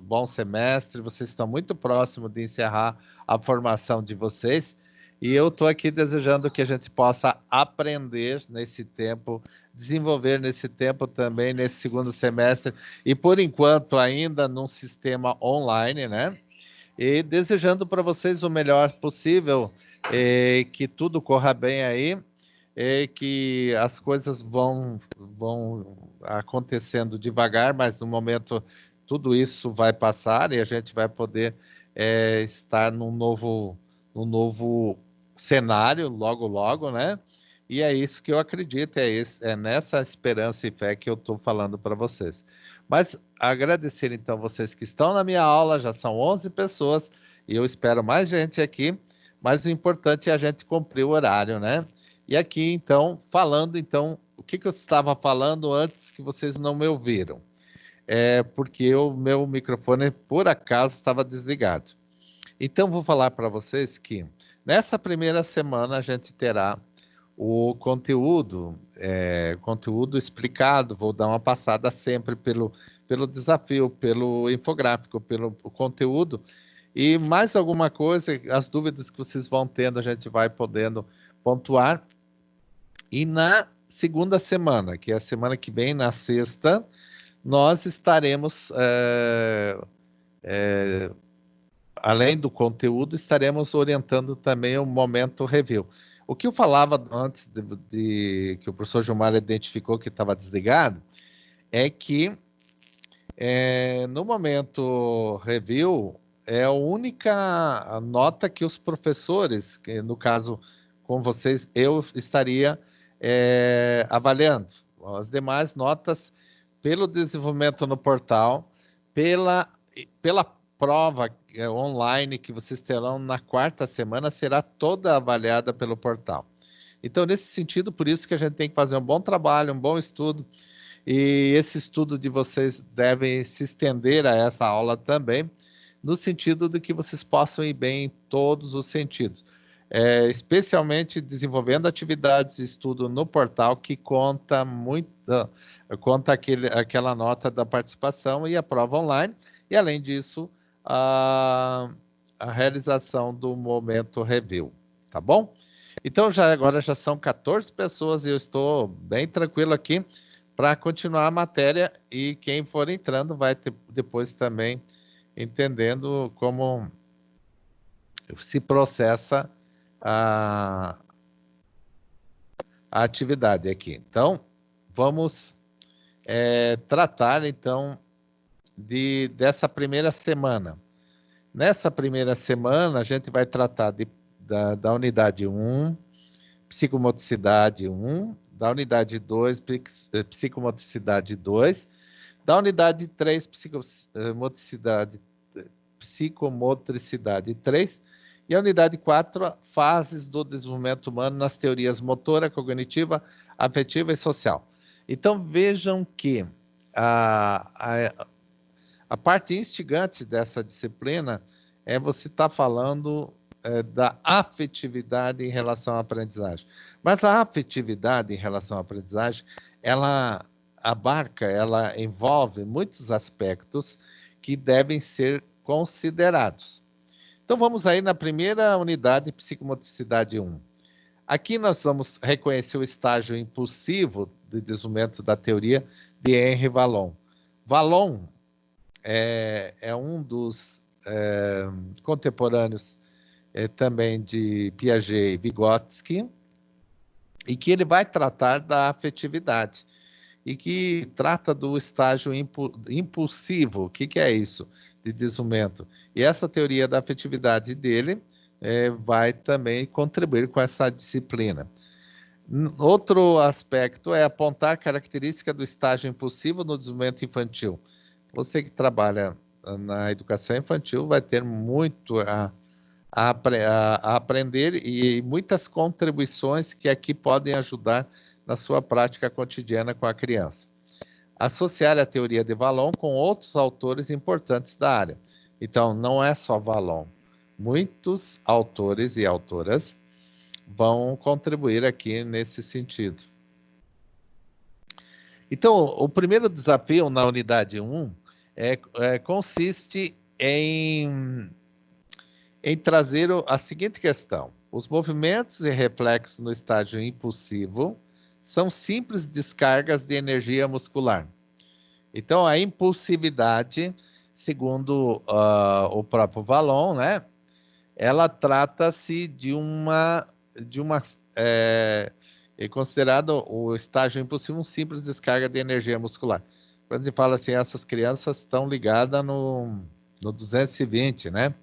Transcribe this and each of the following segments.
bom semestre, vocês estão muito próximos de encerrar a formação de vocês, e eu estou aqui desejando que a gente possa aprender nesse tempo, desenvolver nesse tempo também, nesse segundo semestre, e por enquanto ainda num sistema online, né? E desejando para vocês o melhor possível, que tudo corra bem aí, que as coisas vão acontecendo devagar, mas no momento tudo isso vai passar e a gente vai poder estar num novo cenário logo, logo, né? E é isso que eu acredito, é nessa esperança e fé que eu estou falando para vocês. Mas agradecer então vocês que estão na minha aula, já são 11 pessoas e eu espero mais gente aqui, mas o importante é a gente cumprir o horário, né? E aqui, então, o que que eu estava falando antes que vocês não me ouviram? É porque o meu microfone, por acaso, estava desligado. Então, vou falar para vocês que nessa primeira semana a gente terá o conteúdo, conteúdo explicado. Vou dar uma passada sempre pelo desafio, pelo infográfico, pelo conteúdo. E mais alguma coisa, as dúvidas que vocês vão tendo, a gente vai podendo pontuar. E na segunda semana, que é a semana que vem, na sexta, nós estaremos, além do conteúdo, estaremos orientando também o momento review. O que eu falava antes que o professor Gilmar identificou que estava desligado, é que no momento review é a única nota que os professores, que no caso com vocês, eu estaria avaliando. As demais notas pelo desenvolvimento no portal, pela prova online que vocês terão na quarta semana, será toda avaliada pelo portal. Então, nesse sentido, por isso que a gente tem que fazer um bom trabalho, um bom estudo, e esse estudo de vocês deve se estender a essa aula também, no sentido de que vocês possam ir bem em todos os sentidos. Especialmente desenvolvendo atividades de estudo no portal que conta muito, conta aquela nota da participação e a prova online, e além disso, a realização do momento review, tá bom? Então agora já são 14 pessoas e eu estou bem tranquilo aqui para continuar a matéria, e quem for entrando vai ter, depois também entendendo como se processa a, a atividade aqui. Então, vamos tratar então dessa primeira semana. Nessa primeira semana, a gente vai tratar da unidade 1, psicomotricidade 1, da unidade 2, psicomotricidade 2, da unidade 3, psicomotricidade 3, e a unidade 4, fases do desenvolvimento humano nas teorias motora, cognitiva, afetiva e social. Então, vejam que a parte instigante dessa disciplina é você estar falando da afetividade em relação à aprendizagem. Mas a afetividade em relação à aprendizagem, ela ela envolve muitos aspectos que devem ser considerados. Então vamos aí na primeira unidade, psicomotricidade 1. Aqui nós vamos reconhecer o estágio impulsivo de desenvolvimento da teoria de Henri Vallon. Vallon é um dos contemporâneos também de Piaget e Vygotsky, e que ele vai tratar da afetividade, e que trata do estágio impulsivo. O que, que é isso de desenvolvimento? E essa teoria da afetividade dele vai também contribuir com essa disciplina. Outro aspecto é apontar característica do estágio impulsivo no desenvolvimento infantil. Você que trabalha na educação infantil vai ter muito a aprender, e muitas contribuições que aqui podem ajudar na sua prática cotidiana com a criança. Associar a teoria de Vallon com outros autores importantes da área. Então, não é só Vallon. Muitos autores e autoras vão contribuir aqui nesse sentido. Então, o primeiro desafio na unidade 1 consiste em trazer a seguinte questão. Os movimentos e reflexos no estágio impulsivo são simples descargas de energia muscular. Então, a impulsividade, segundo o próprio Vallon, né, ela trata-se é considerado o estágio impulsivo um simples descarga de energia muscular. Quando se fala assim, essas crianças estão ligadas no 220, né?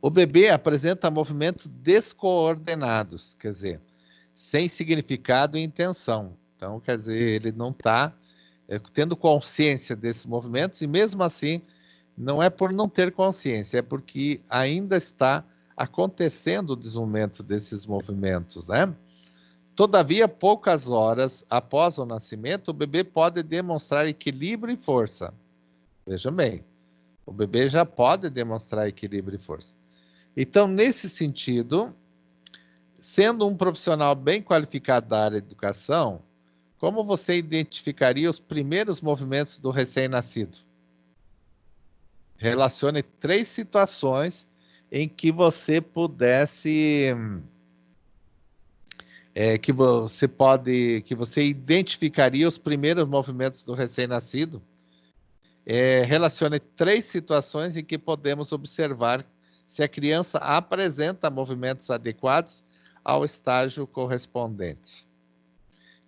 O bebê apresenta movimentos descoordenados, quer dizer, sem significado e intenção. Então, quer dizer, ele não está tendo consciência desses movimentos e mesmo assim, não é por não ter consciência, é porque ainda está acontecendo o desenvolvimento desses movimentos, né? Todavia, poucas horas após o nascimento, o bebê pode demonstrar equilíbrio e força. Vejam bem, o bebê já pode demonstrar equilíbrio e força. Então, nesse sentido, sendo um profissional bem qualificado da área de educação, como você identificaria os primeiros movimentos do recém-nascido? Relacione 3 situações em que você pudesse, que você identificaria os primeiros movimentos do recém-nascido. Relacione 3 situações em que podemos observar se a criança apresenta movimentos adequados ao estágio correspondente.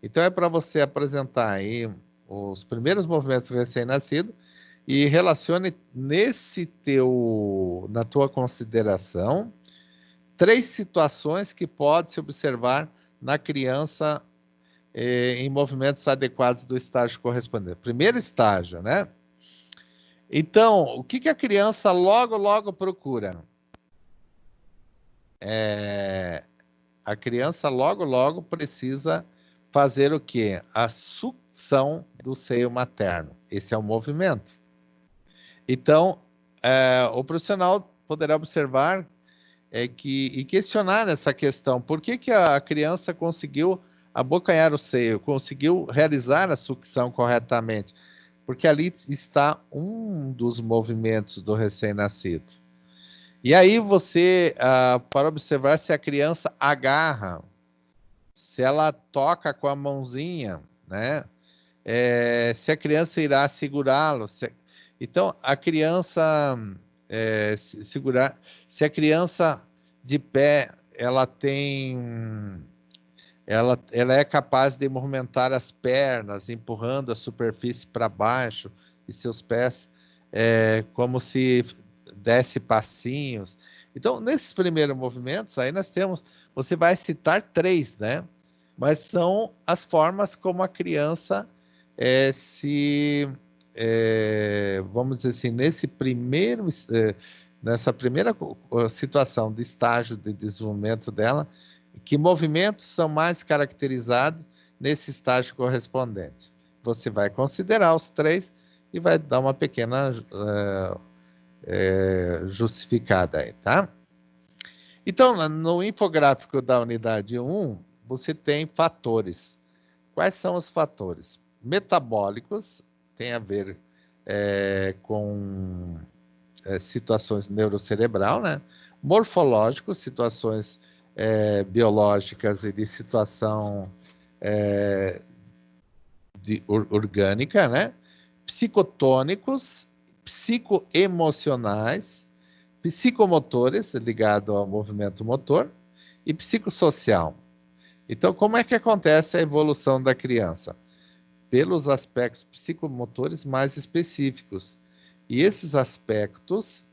Então, é para você apresentar aí os primeiros movimentos do recém-nascido e relacione na tua consideração, 3 situações que pode se observar na criança em movimentos adequados do estágio correspondente. Primeiro estágio, né? Então, o que a criança logo procura? A criança logo precisa fazer o quê? A sucção do seio materno. Esse é o movimento. Então, o profissional poderá observar e questionar essa questão. Por que a criança conseguiu abocanhar o seio, conseguiu realizar a sucção corretamente? Porque ali está um dos movimentos do recém-nascido. E aí você, para observar se a criança agarra, se ela toca com a mãozinha, né? Se a criança irá segurá-lo. Então, a criança segurar. Se a criança de pé, ela é capaz de movimentar as pernas, empurrando a superfície para baixo e seus pés, como se desse passinhos. Então, nesses primeiros movimentos, aí você vai citar 3, né? Mas são as formas como a criança vamos dizer assim, nessa primeira situação de estágio de desenvolvimento dela, que movimentos são mais caracterizados nesse estágio correspondente. Você vai considerar os 3 e vai dar uma pequena justificada aí, tá? Então, no infográfico da unidade 1, você tem fatores. Quais são os fatores? Metabólicos, tem a ver com situações neurocerebral, né? Morfológicos, situações biológicas e de situação orgânica, né? Psicotônicos, psicoemocionais, psicomotores, ligado ao movimento motor, e psicossocial. Então, como é que acontece a evolução da criança? Pelos aspectos psicomotores mais específicos. E esses aspectos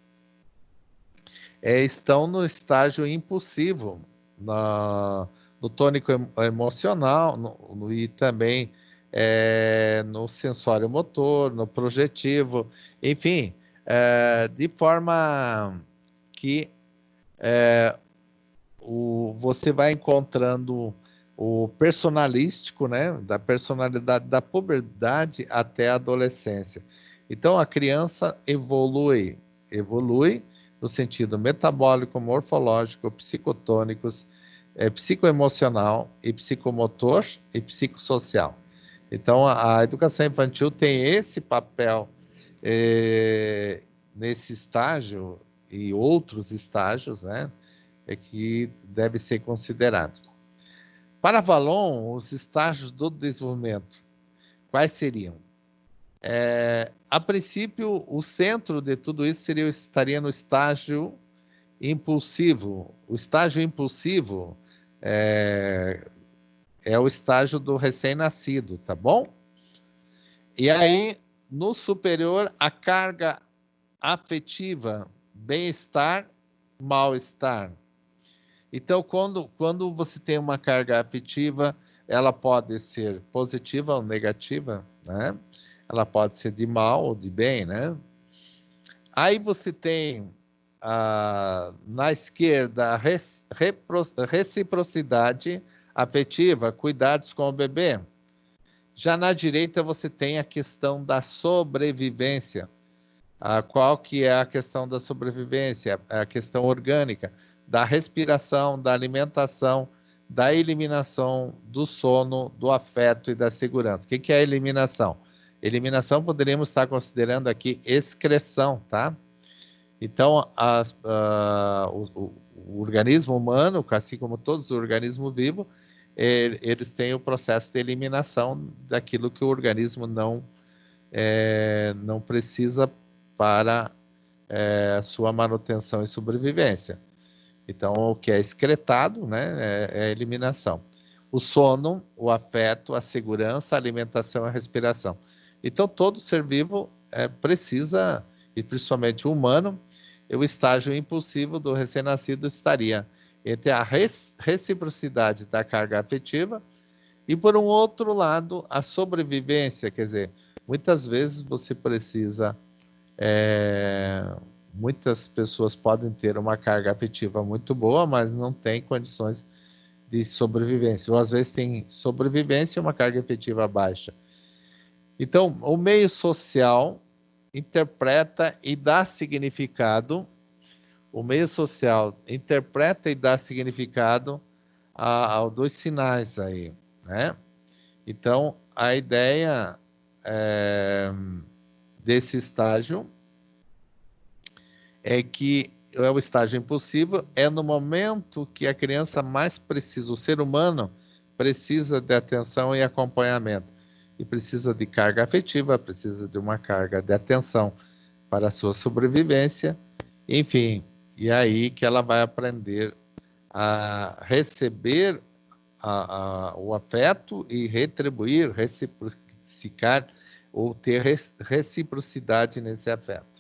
estão no estágio impulsivo, no tônico emocional e também no sensório motor, no projetivo, enfim, de forma que você vai encontrando o personalístico, né, da personalidade da puberdade até a adolescência. Então, a criança evolui no sentido metabólico, morfológico, psicotônicos, psicoemocional e psicomotor e psicossocial. Então, a educação infantil tem esse papel nesse estágio e outros estágios, né, é que deve ser considerado. Para Vallon, os estágios do desenvolvimento, quais seriam? A princípio, o centro de tudo isso estaria no estágio impulsivo. O estágio impulsivo é o estágio do recém-nascido, tá bom? E aí, no superior, a carga afetiva, bem-estar, mal-estar. Então, quando você tem uma carga afetiva, ela pode ser positiva ou negativa, né? Ela pode ser de mal ou de bem, né? Aí você tem na esquerda a reciprocidade afetiva, cuidados com o bebê. Já na direita você tem a questão da sobrevivência. Qual que é a questão da sobrevivência? A questão orgânica, da respiração, da alimentação, da eliminação, do sono, do afeto e da segurança. O que é a eliminação? Eliminação poderíamos estar considerando aqui excreção, tá? Então, o organismo humano, assim como todos os organismos vivos, eles têm o processo de eliminação daquilo que o organismo não precisa para sua manutenção e sobrevivência. Então, o que é excretado, né, é a eliminação. O sono, o afeto, a segurança, a alimentação e a respiração. Então, todo ser vivo precisa, e principalmente o humano, o estágio impulsivo do recém-nascido estaria entre a reciprocidade da carga afetiva e, por um outro lado, a sobrevivência. Quer dizer, muitas vezes você precisa... muitas pessoas podem ter uma carga afetiva muito boa, mas não tem condições de sobrevivência. Ou às vezes tem sobrevivência e uma carga afetiva baixa. Então, o meio social interpreta e dá significado. O meio social interpreta e dá significado aos dois sinais aí, né? Então, a ideia desse estágio é que é o estágio impulsivo, é no momento que a criança mais precisa, o ser humano precisa de atenção e acompanhamento, e precisa de carga afetiva, precisa de uma carga de atenção para a sua sobrevivência, enfim, e é aí que ela vai aprender a receber o afeto e retribuir, reciprocar ou ter reciprocidade nesse afeto.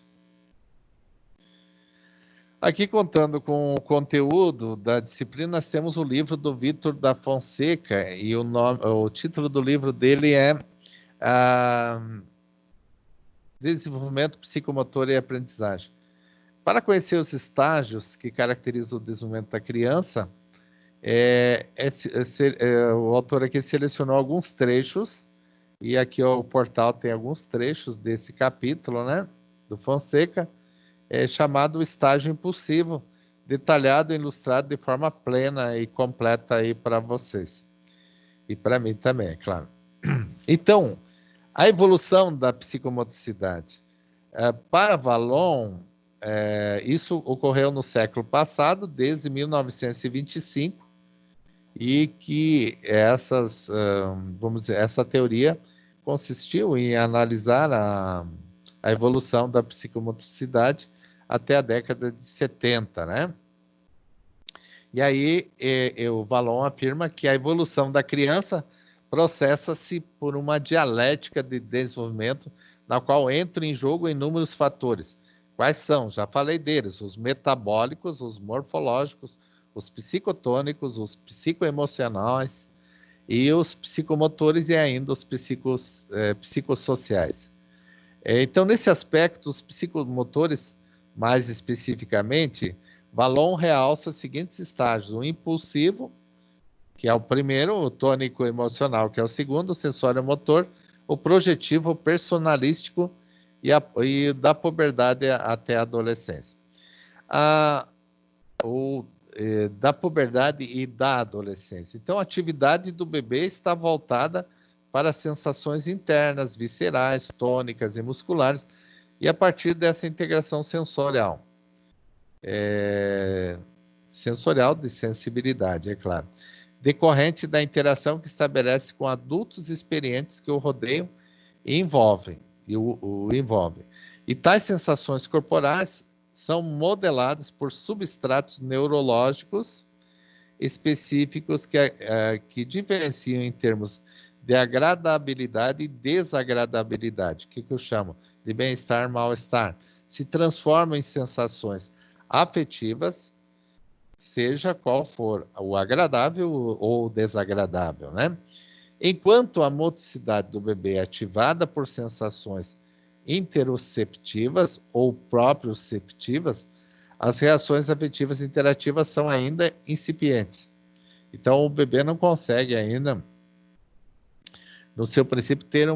Aqui, contando com o conteúdo da disciplina, nós temos o livro do Vítor da Fonseca, e o título do livro dele é Desenvolvimento Psicomotor e Aprendizagem. Para conhecer os estágios que caracterizam o desenvolvimento da criança, o autor aqui selecionou alguns trechos, e aqui o portal tem alguns trechos desse capítulo, né, do Fonseca, chamado Estágio Impulsivo, detalhado e ilustrado de forma plena e completa aí para vocês. E para mim também, é claro. Então, a evolução da psicomotricidade. Para Vallon, isso ocorreu no século passado, desde 1925, e que vamos dizer, essa teoria consistiu em analisar a evolução da psicomotricidade até a década de 70, né? E aí o Vallon afirma que a evolução da criança processa-se por uma dialética de desenvolvimento na qual entram em jogo inúmeros fatores. Quais são? Já falei deles: os metabólicos, os morfológicos, os psicotônicos, os psicoemocionais e os psicomotores e ainda os psicossociais. Então, nesse aspecto, os psicomotores, mais especificamente, Vallon realça os seguintes estágios: o impulsivo, que é o primeiro, o tônico emocional, que é o segundo, o sensório-motor, o projetivo, o personalístico e da puberdade até a adolescência. Da puberdade e da adolescência. Então, a atividade do bebê está voltada para sensações internas, viscerais, tônicas e musculares, e a partir dessa integração sensorial de sensibilidade, é claro, decorrente da interação que estabelece com adultos experientes que o rodeiam e o envolvem. E tais sensações corporais são modeladas por substratos neurológicos específicos que diferenciam em termos de agradabilidade e desagradabilidade, que eu chamo de bem-estar, mal-estar, se transformam em sensações afetivas, seja qual for o agradável ou o desagradável, né? Enquanto a motricidade do bebê é ativada por sensações interoceptivas ou proprioceptivas, as reações afetivas interativas são ainda incipientes. Então, o bebê não consegue ainda, no seu princípio, ter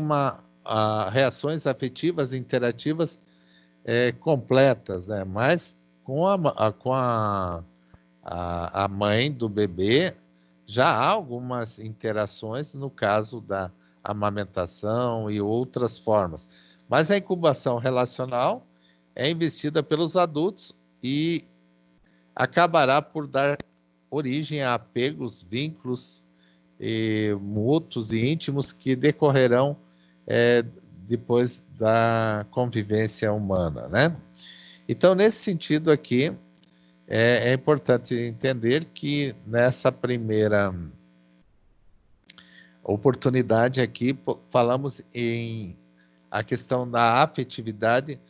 reações afetivas interativas completas, né? Mas com a mãe do bebê, já há algumas interações no caso da amamentação e outras formas. Mas a incubação relacional é investida pelos adultos e acabará por dar origem a apegos, vínculos mútuos e íntimos que decorrerão depois da convivência humana, né? Então, nesse sentido aqui, é importante entender que nessa primeira oportunidade aqui, falamos em a questão da afetividade,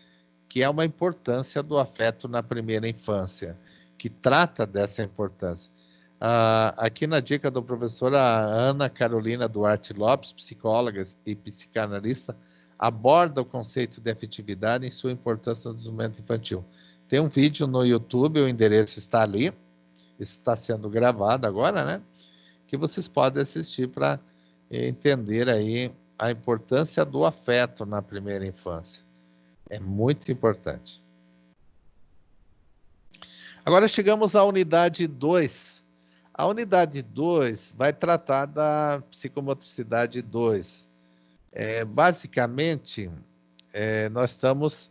que é uma importância do afeto na primeira infância, que trata dessa importância. Aqui na dica do professor, a Ana Carolina Duarte Lopes, psicóloga e psicanalista, aborda o conceito de afetividade em sua importância no desenvolvimento infantil. Tem um vídeo no YouTube, o endereço está ali, isso está sendo gravado agora, né? Que vocês podem assistir para entender aí a importância do afeto na primeira infância. É muito importante. Agora chegamos à unidade 2. A unidade 2 vai tratar da psicomotricidade 2. Basicamente, nós estamos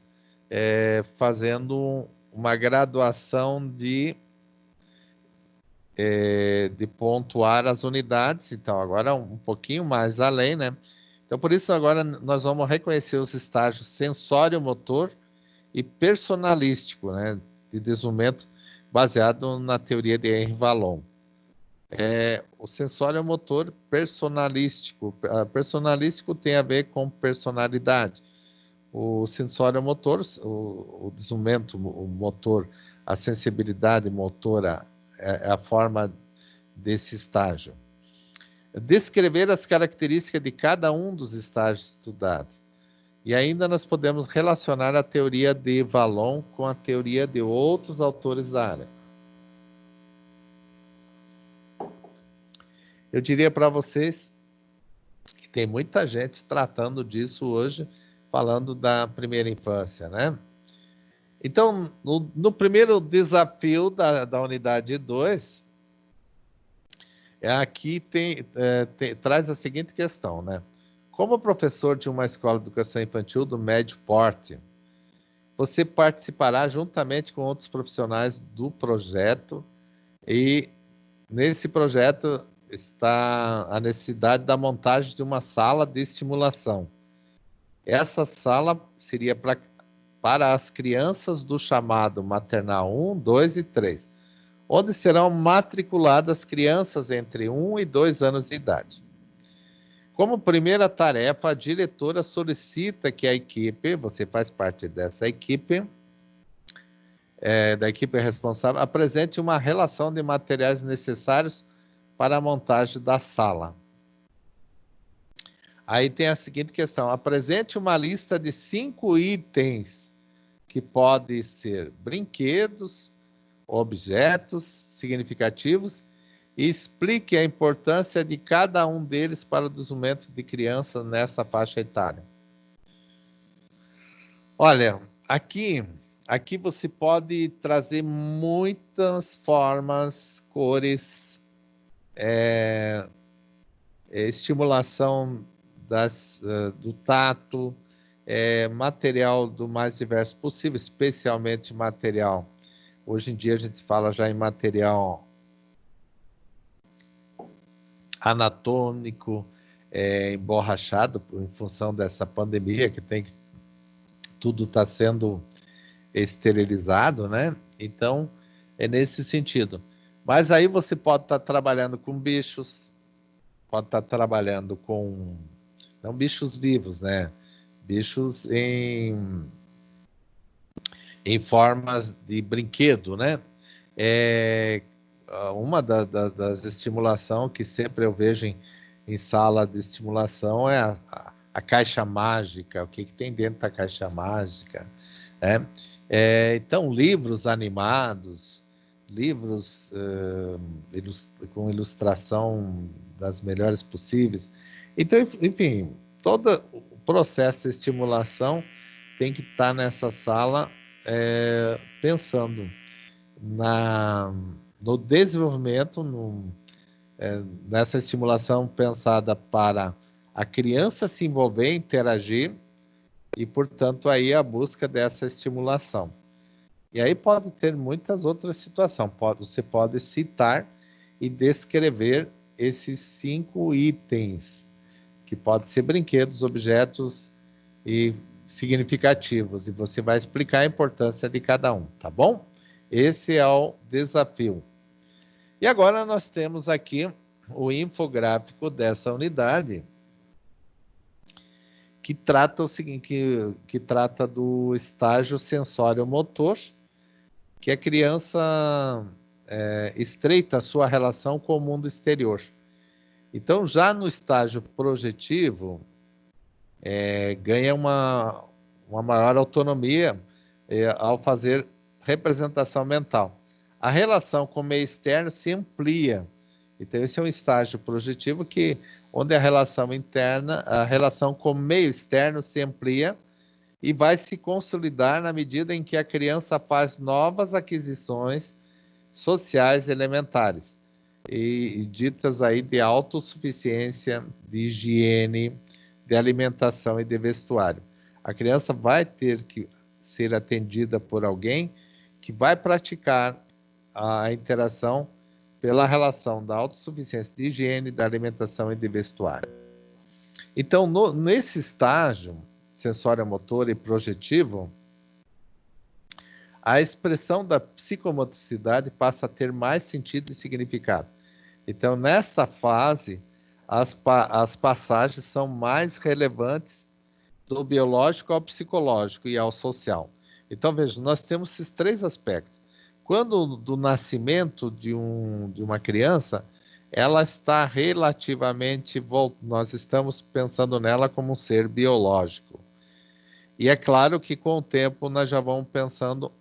fazendo uma graduação de pontuar as unidades, então agora um pouquinho mais além, né? Então, por isso, agora nós vamos reconhecer os estágios sensório-motor e personalístico, né? De desenvolvimento baseado na teoria de Henri Vallon. O sensório-motor personalístico. Personalístico tem a ver com personalidade. O sensório-motor, o desenvolvimento motor, a sensibilidade motora é a forma desse estágio. Descrever as características de cada um dos estágios estudados. E ainda nós podemos relacionar a teoria de Vallon com a teoria de outros autores da área. Eu diria para vocês que tem muita gente tratando disso hoje, falando da primeira infância, né? Então, no primeiro desafio da unidade 2, aqui traz a seguinte questão, né? Como professor de uma escola de educação infantil do médio porte, você participará juntamente com outros profissionais do projeto e nesse projeto está a necessidade da montagem de uma sala de estimulação. Essa sala seria para as crianças do chamado maternal 1, 2 e 3, onde serão matriculadas crianças entre 1 e 2 anos de idade. Como primeira tarefa, a diretora solicita que a equipe, você faz parte dessa equipe, da equipe responsável, apresente uma relação de materiais necessários para a montagem da sala. Aí tem a seguinte questão: apresente uma lista de 5 itens que podem ser brinquedos, objetos significativos e explique a importância de cada um deles para o desenvolvimento de crianças nessa faixa etária. Olha, aqui você pode trazer muitas formas, cores, estimulação do tato, material do mais diverso possível, especialmente material. Hoje em dia a gente fala já em material anatômico, emborrachado, em função dessa pandemia, que tudo está sendo esterilizado, né? Então, é nesse sentido. Mas aí você pode estar trabalhando com bichos, pode estar trabalhando com, não bichos vivos, né? Bichos em formas de brinquedo, né? É, uma das estimulações que sempre eu vejo em sala de estimulação é a caixa mágica, o que tem dentro da caixa mágica, né? Então, livros animados, livros com ilustração das melhores possíveis. Então, enfim, todo o processo de estimulação tem que estar nessa sala pensando no desenvolvimento, nessa estimulação pensada para a criança se envolver, interagir e, portanto, aí a busca dessa estimulação. E aí pode ter muitas outras situações. Você pode citar e descrever esses 5 itens, que podem ser brinquedos, objetos e significativos, e você vai explicar a importância de cada um, tá bom? Esse é o desafio. E agora nós temos aqui o infográfico dessa unidade, que trata o seguinte, que trata do estágio sensório-motor, que a criança estreita a sua relação com o mundo exterior. Então, já no estágio projetivo, ganha uma maior autonomia ao fazer representação mental. A relação com o meio externo se amplia. Então, esse é um estágio projetivo onde a relação interna, a relação com o meio externo se amplia e vai se consolidar na medida em que a criança faz novas aquisições sociais elementares e ditas aí de autossuficiência, de higiene, de alimentação e de vestuário. A criança vai ter que ser atendida por alguém que vai praticar a interação pela relação da autossuficiência de higiene, da alimentação e de vestuário. Então, nesse estágio sensório-motor e projetivo, a expressão da psicomotricidade passa a ter mais sentido e significado. Então, nessa fase, as passagens são mais relevantes do biológico ao psicológico e ao social. Então, veja, nós temos esses 3 aspectos. Quando do nascimento de uma criança, ela está relativamente, nós estamos pensando nela como um ser biológico. E é claro que com o tempo nós já vamos pensando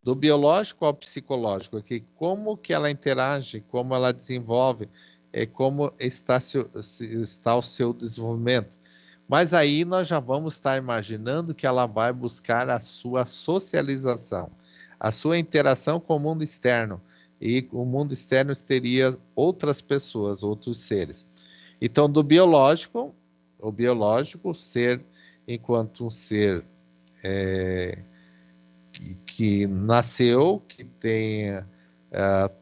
do biológico ao psicológico, que como que ela interage, como ela desenvolve, como está o seu desenvolvimento. Mas aí nós já vamos estar imaginando que ela vai buscar a sua socialização, a sua interação com o mundo externo. E o mundo externo teria outras pessoas, outros seres. Então, o biológico, ser enquanto um ser que nasceu, que tem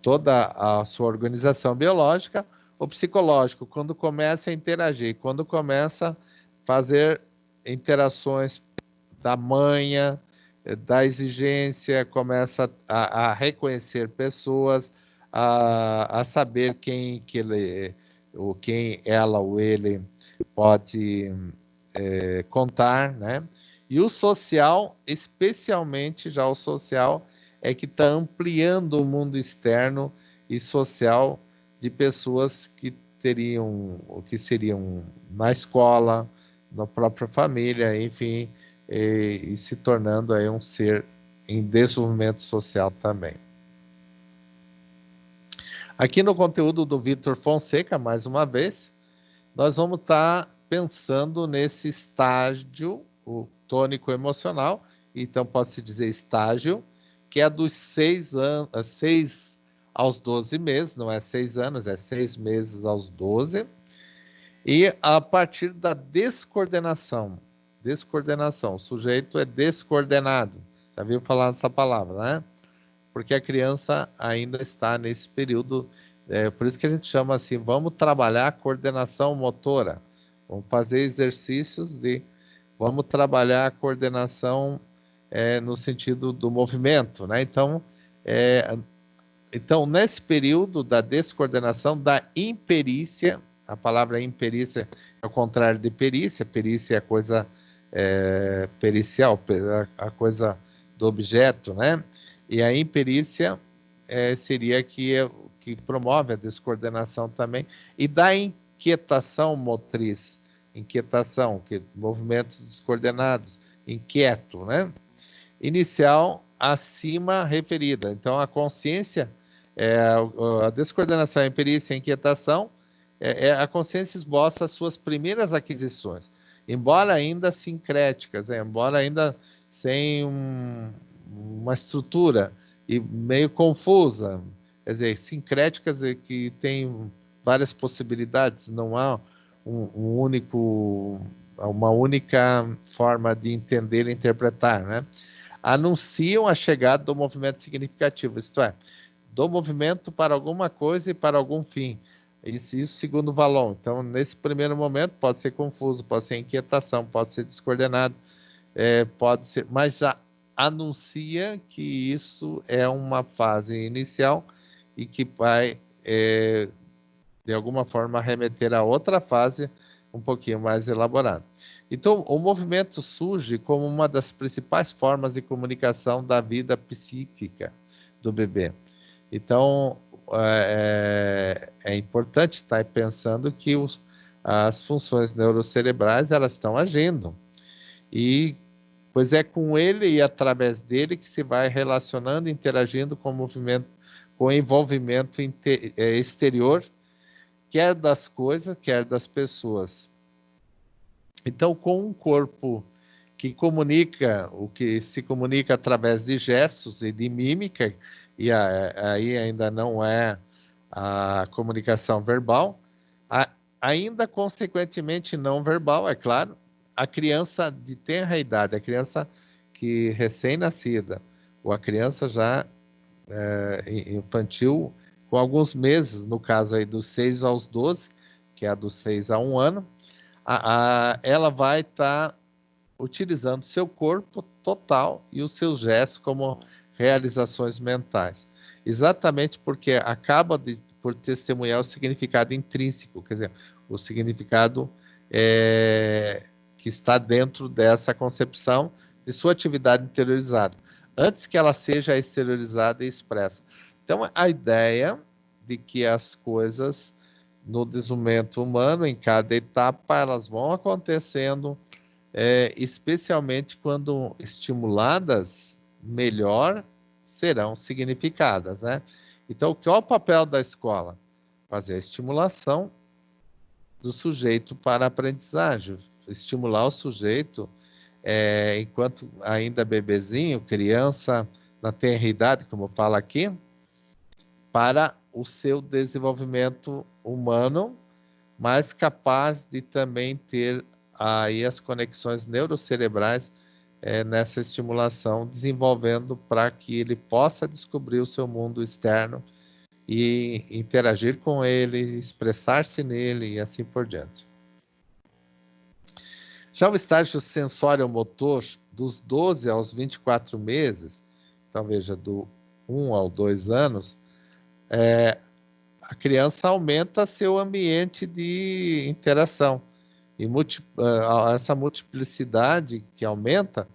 toda a sua organização biológica, o psicológico, quando começa a interagir, quando começa a fazer interações da manha, da exigência, começa a reconhecer pessoas, a saber quem ela ou ele pode contar, né? E o social, especialmente já o social, é que está ampliando o mundo externo e social de pessoas que seriam na escola, na própria família, enfim, e se tornando aí um ser em desenvolvimento social também. Aqui no conteúdo do Vitor Fonseca, mais uma vez, nós vamos estar pensando nesse estágio, o tônico emocional, então pode-se dizer estágio, que é dos 6 aos 12 meses, não é 6 anos, é 6 meses aos 12, e a partir da descoordenação. Descoordenação. O sujeito é descoordenado. Já viu falar essa palavra, né? Porque a criança ainda está nesse período, por isso que a gente chama assim, vamos trabalhar a coordenação motora, vamos fazer exercícios vamos trabalhar a coordenação no sentido do movimento, né? Então, nesse período da descoordenação, da imperícia, a palavra imperícia é o contrário de perícia, perícia é a coisa pericial, a coisa do objeto, né? E a imperícia seria que promove a descoordenação também, e da inquietação motriz, movimentos descoordenados, inquieto, né? Inicial acima referida. Então, a consciência, a descoordenação, a imperícia, a inquietação, a consciência esboça as suas primeiras aquisições, embora ainda sincréticas, embora ainda sem uma estrutura e meio confusa, quer dizer, sincréticas que tem várias possibilidades, não há uma única forma de entender e interpretar, né? Anunciam a chegada do movimento significativo, isto é, do movimento para alguma coisa e para algum fim. Isso segundo Vallon. Então, nesse primeiro momento, pode ser confuso, pode ser inquietação, pode ser descoordenado, pode ser, mas já anuncia que isso é uma fase inicial e que vai, de alguma forma, remeter a outra fase um pouquinho mais elaborada. Então, o movimento surge como uma das principais formas de comunicação da vida psíquica do bebê. Então, é importante estar pensando que as funções neurocerebrais elas estão agindo. E, pois é com ele e através dele que se vai relacionando, interagindo com o movimento, com o envolvimento exterior, quer das coisas, quer das pessoas. Então, com um corpo que comunica, o que se comunica através de gestos e de mímica, e aí ainda não é a comunicação verbal, ainda consequentemente não verbal, é claro, a criança de tenra idade, a criança que recém-nascida, ou a criança já infantil, com alguns meses, no caso aí dos 6 aos 12, que é a dos 6 a 1 ano, ela vai estar utilizando seu corpo total e os seus gestos como realizações mentais. Exatamente porque acaba por testemunhar o significado intrínseco, quer dizer, o significado que está dentro dessa concepção de sua atividade interiorizada, antes que ela seja exteriorizada e expressa. Então, a ideia de que as coisas no desenvolvimento humano, em cada etapa, elas vão acontecendo, especialmente quando estimuladas, melhor serão significadas, né? Então, qual é o papel da escola? Fazer a estimulação do sujeito para a aprendizagem, estimular o sujeito, enquanto ainda bebezinho, criança, na tenra idade, como fala aqui, para o seu desenvolvimento humano, mas capaz de também ter aí as conexões neurocerebrais nessa estimulação, desenvolvendo para que ele possa descobrir o seu mundo externo e interagir com ele, expressar-se nele e assim por diante. Já o estágio sensório-motor, dos 12 aos 24 meses, então veja, do 1 ao 2 anos, a criança aumenta seu ambiente de interação. E essa multiplicidade que aumenta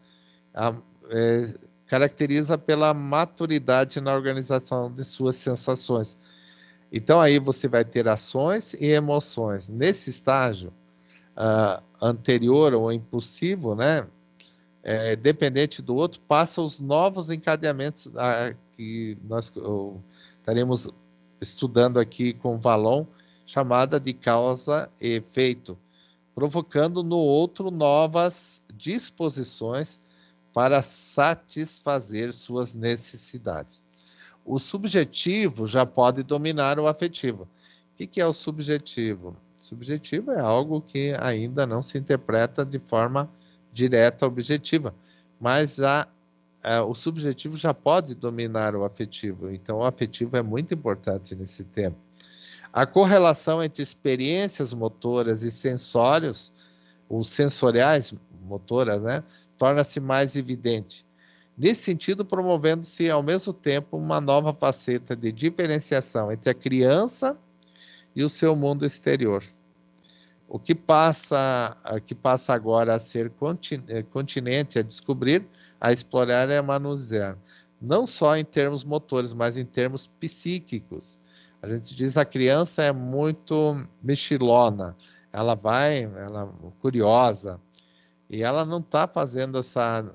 caracteriza pela maturidade na organização de suas sensações. Então, aí você vai ter ações e emoções. Nesse estágio anterior ou impulsivo, né, dependente do outro, passa os novos encadeamentos que nós estaremos estudando aqui com Vallon, chamada de causa e efeito, provocando no outro novas disposições para satisfazer suas necessidades. O subjetivo já pode dominar o afetivo. O que é o subjetivo? O subjetivo é algo que ainda não se interpreta de forma direta objetiva, mas já o subjetivo já pode dominar o afetivo, então o afetivo é muito importante nesse tempo. A correlação entre experiências motoras e sensórios, os sensoriais motoras, né, torna-se mais evidente. Nesse sentido, promovendo-se ao mesmo tempo uma nova faceta de diferenciação entre a criança e o seu mundo exterior. O que passa agora a ser continente a descobrir, a explorar e a manusear. Não só em termos motores, mas em termos psíquicos. A gente diz que a criança é muito mexilona, ela é curiosa, e ela não está fazendo essa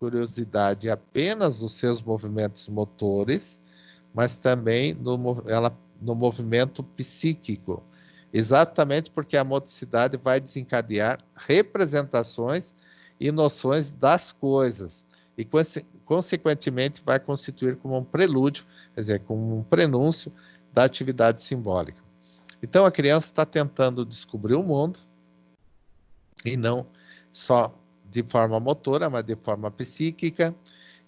curiosidade apenas nos seus movimentos motores, mas também no movimento psíquico. Exatamente porque a motricidade vai desencadear representações e noções das coisas, e consequentemente vai constituir como um prelúdio, quer dizer, como um prenúncio da atividade simbólica. Então a criança está tentando descobrir o mundo, e não só de forma motora, mas de forma psíquica,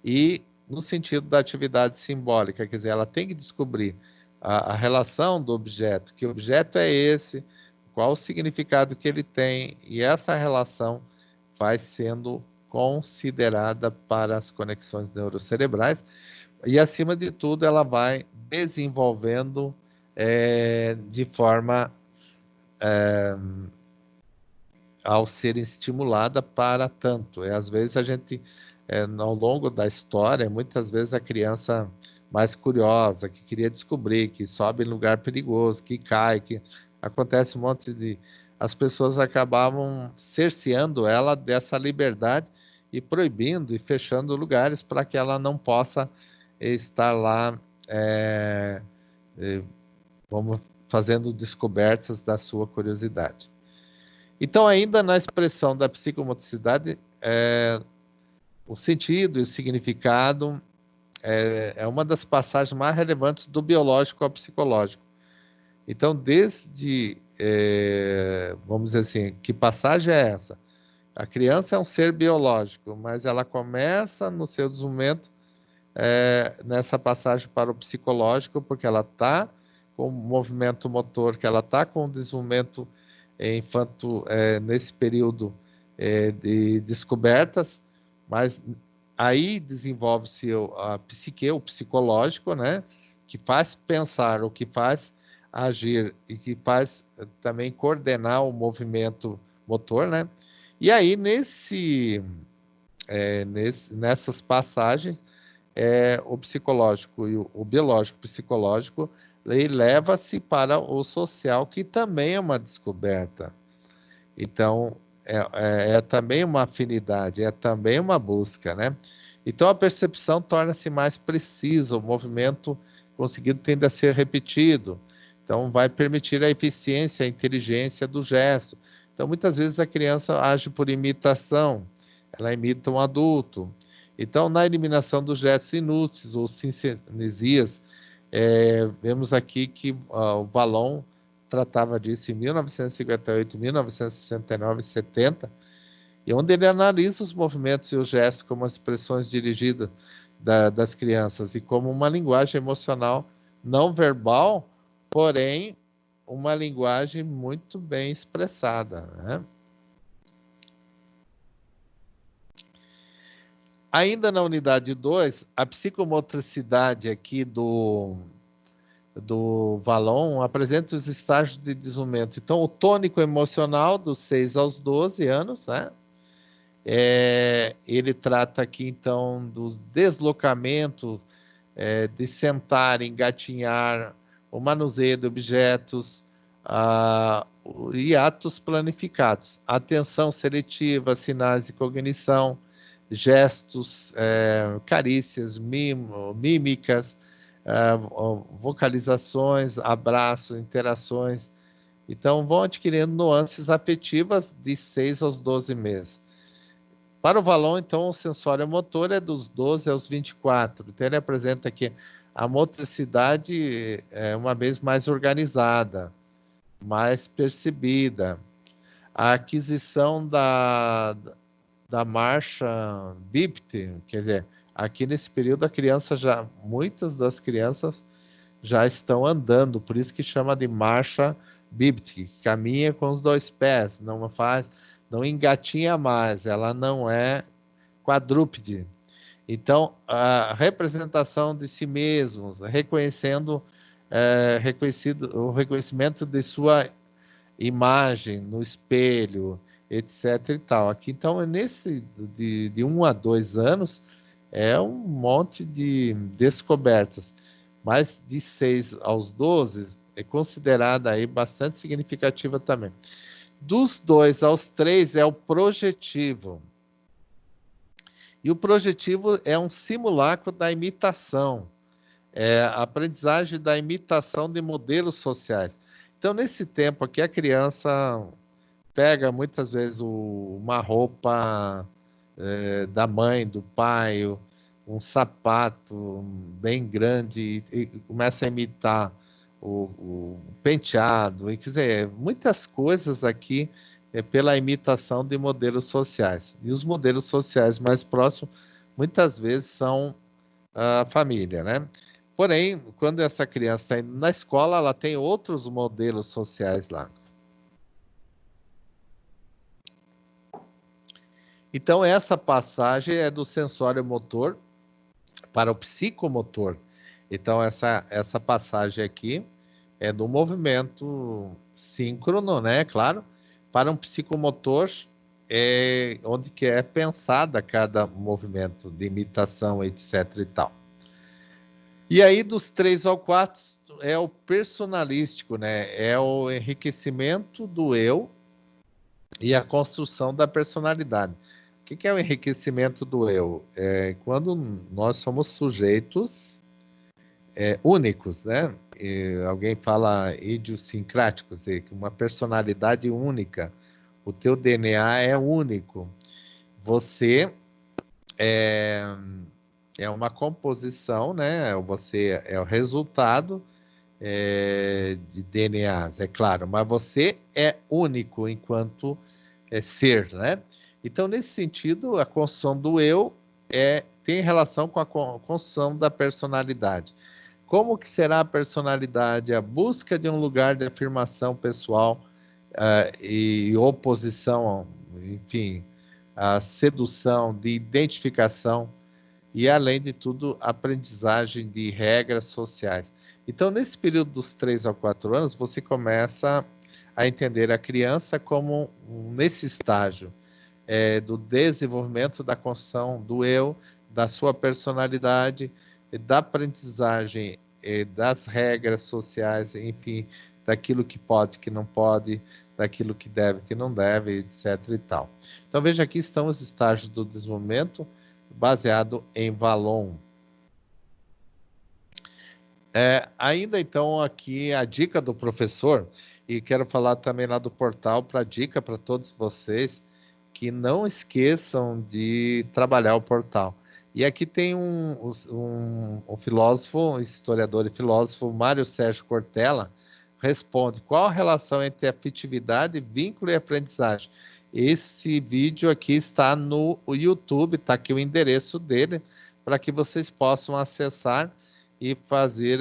e no sentido da atividade simbólica, quer dizer, ela tem que descobrir a relação do objeto, que objeto é esse, qual o significado que ele tem, e essa relação vai sendo considerada para as conexões neurocerebrais, e acima de tudo ela vai desenvolvendo de forma ao ser estimulada para tanto. Às vezes a gente, ao longo da história, muitas vezes a criança mais curiosa, que queria descobrir, que sobe em lugar perigoso, que cai, que acontece um monte de... As pessoas acabavam cerceando ela dessa liberdade e proibindo e fechando lugares para que ela não possa estar lá, vamos fazendo descobertas da sua curiosidade. Então, ainda na expressão da psicomotricidade, o sentido e o significado é uma das passagens mais relevantes do biológico ao psicológico. Então, vamos dizer assim, que passagem é essa? A criança é um ser biológico, mas ela começa no seu desenvolvimento nessa passagem para o psicológico, porque ela está com o movimento motor, que ela está com o desenvolvimento nesse período de descobertas, mas aí desenvolve-se a psique, o psicológico, né, que faz pensar, o que faz agir e que faz também coordenar o movimento motor, né? E aí nessas passagens o psicológico e o biológico psicológico leva-se para o social, que também é uma descoberta. Então, é também uma afinidade, é também uma busca, né? Então, a percepção torna-se mais precisa, o movimento conseguido tende a ser repetido. Então, vai permitir a eficiência, a inteligência do gesto. Então, muitas vezes a criança age por imitação, ela imita um adulto. Então, na eliminação dos gestos inúteis ou sinestesias, vemos aqui que o Vallon tratava disso em 1958, 1969 e 70, e onde ele analisa os movimentos e os gestos como expressões dirigidas das crianças e como uma linguagem emocional não verbal, porém uma linguagem muito bem expressada, né? Ainda na unidade 2, a psicomotricidade aqui do Vallon apresenta os estágios de desenvolvimento. Então, o tônico emocional dos 6 aos 12 anos, né? Ele trata aqui, então, do deslocamento, de sentar, engatinhar, o manuseio de objetos e atos planificados. Atenção seletiva, sinais de cognição, gestos, carícias, mímicas, vocalizações, abraços, interações. Então, vão adquirindo nuances afetivas de 6 aos 12 meses. Para o Vallon, então, o sensório motor é dos 12 aos 24. Então, ele apresenta aqui a motricidade uma vez mais organizada, mais percebida. A aquisição da marcha BIPT, quer dizer, aqui nesse período muitas das crianças já estão andando, por isso que chama de marcha BIPT, que caminha com os dois pés, não engatinha mais, ela não é quadrúpede. Então, a representação de si mesmos, o reconhecimento de sua imagem no espelho, etc. e tal. Aqui, então, de 1 a 2 anos, é um monte de descobertas. Mas de 6 aos 12 é considerada aí bastante significativa também. Dos 2 aos 3 é o projetivo. E o projetivo é um simulacro da imitação, é a aprendizagem da imitação de modelos sociais. Então, nesse tempo aqui, a criança pega muitas vezes uma roupa da mãe, do pai, um sapato bem grande e começa a imitar o penteado, e quer dizer, muitas coisas aqui pela imitação de modelos sociais. E os modelos sociais mais próximos, muitas vezes, são a família, né? Porém, quando essa criança está indo na escola, ela tem outros modelos sociais lá. Então, essa passagem é do sensório motor para o psicomotor. Então, essa passagem aqui é do movimento síncrono, né? Claro, para um psicomotor, onde que é pensada cada movimento de imitação, etc. e tal. E aí, dos 3 ao 4, é o personalístico, né? É o enriquecimento do eu e a construção da personalidade. O que é o enriquecimento do eu? É quando nós somos sujeitos únicos, né? Alguém fala idiosincráticos, uma personalidade única. O teu DNA é único. Você é uma composição, né? Você é o resultado de DNAs, é claro, mas você é único enquanto ser, né? Então, nesse sentido, a construção do eu tem relação com a construção da personalidade. Como que será a personalidade? A busca de um lugar de afirmação pessoal e oposição, enfim, a sedução, de identificação e, além de tudo, aprendizagem de regras sociais. Então, nesse período dos 3 a 4 anos, você começa a entender a criança como, nesse estágio, do desenvolvimento da construção do eu, da sua personalidade, da aprendizagem das regras sociais, enfim, daquilo que pode, que não pode, daquilo que deve, que não deve, etc. e tal. Então, veja, aqui estão os estágios do desenvolvimento baseado em Vallon. Ainda então aqui a dica do professor, e quero falar também lá do portal para dica para todos vocês, que não esqueçam de trabalhar o portal. E aqui tem um filósofo, historiador e filósofo, Mário Sérgio Cortella, responde: qual a relação entre afetividade, vínculo e aprendizagem? Esse vídeo aqui está no YouTube, está aqui o endereço dele, para que vocês possam acessar e fazer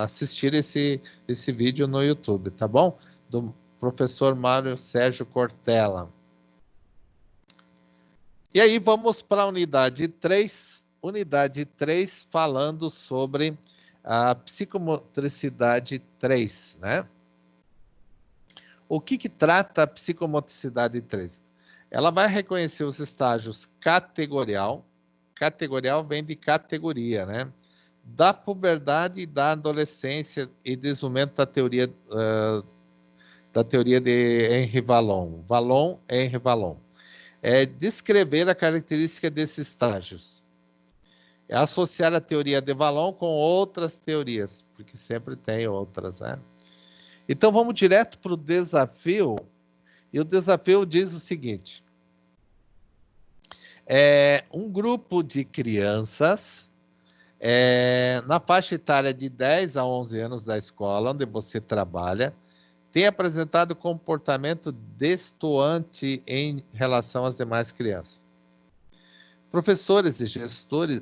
assistir esse vídeo no YouTube, tá bom? Do professor Mário Sérgio Cortella. E aí vamos para a unidade 3. Unidade 3 falando sobre a psicomotricidade 3, né? O que trata a psicomotricidade 3? Ela vai reconhecer os estágios categorial. Categorial vem de categoria, né? Da puberdade e da adolescência e desenvolvimento da teoria de Henri Vallon. Henri Vallon. É descrever a característica desses estágios. É associar a teoria de Vallon com outras teorias, porque sempre tem outras, né? Então vamos direto para o desafio. E o desafio diz o seguinte: um grupo de crianças na faixa etária de 10 a 11 anos da escola, onde você trabalha, tem apresentado comportamento destoante em relação às demais crianças. Professores e gestores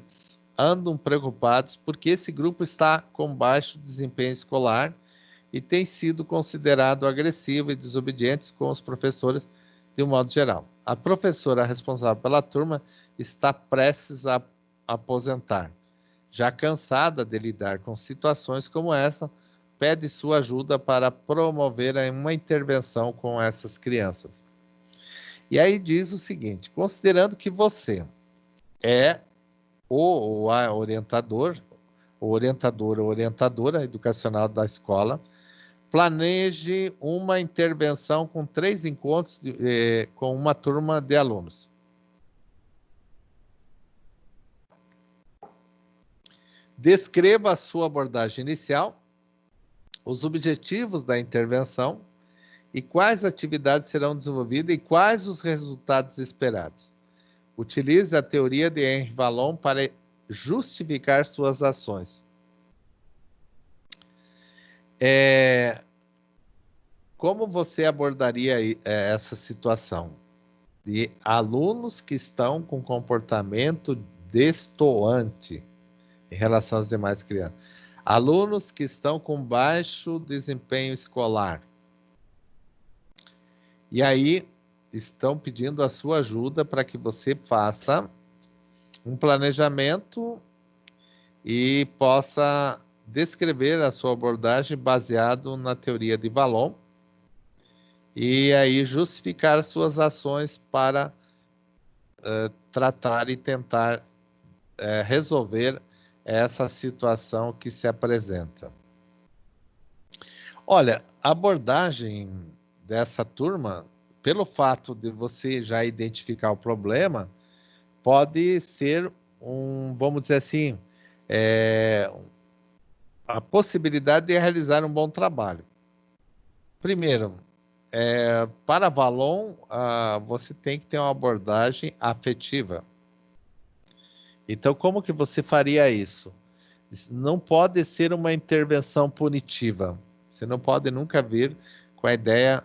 andam preocupados porque esse grupo está com baixo desempenho escolar e tem sido considerado agressivo e desobediente com os professores de um modo geral. A professora responsável pela turma está prestes a aposentar. Já cansada de lidar com situações como essa, pede sua ajuda para promover uma intervenção com essas crianças. E aí diz o seguinte: considerando que você é o ou a orientador, o orientador ou orientadora educacional da escola, planeje uma intervenção com 3 encontros com uma turma de alunos. Descreva a sua abordagem inicial, os objetivos da intervenção e quais atividades serão desenvolvidas e quais os resultados esperados. Utilize a teoria de Henri Vallon para justificar suas ações. Como você abordaria essa situação de alunos que estão com comportamento destoante em relação às demais crianças? Alunos que estão com baixo desempenho escolar. E aí estão pedindo a sua ajuda para que você faça um planejamento e possa descrever a sua abordagem baseado na teoria de Vallon e aí justificar suas ações para tratar e tentar resolver essa situação que se apresenta. Olha, a abordagem dessa turma, pelo fato de você já identificar o problema, pode ser vamos dizer assim, a possibilidade de realizar um bom trabalho. Primeiro, para Vallon, você tem que ter uma abordagem afetiva. Então, como que você faria isso? Não pode ser uma intervenção punitiva. Você não pode nunca vir com a ideia,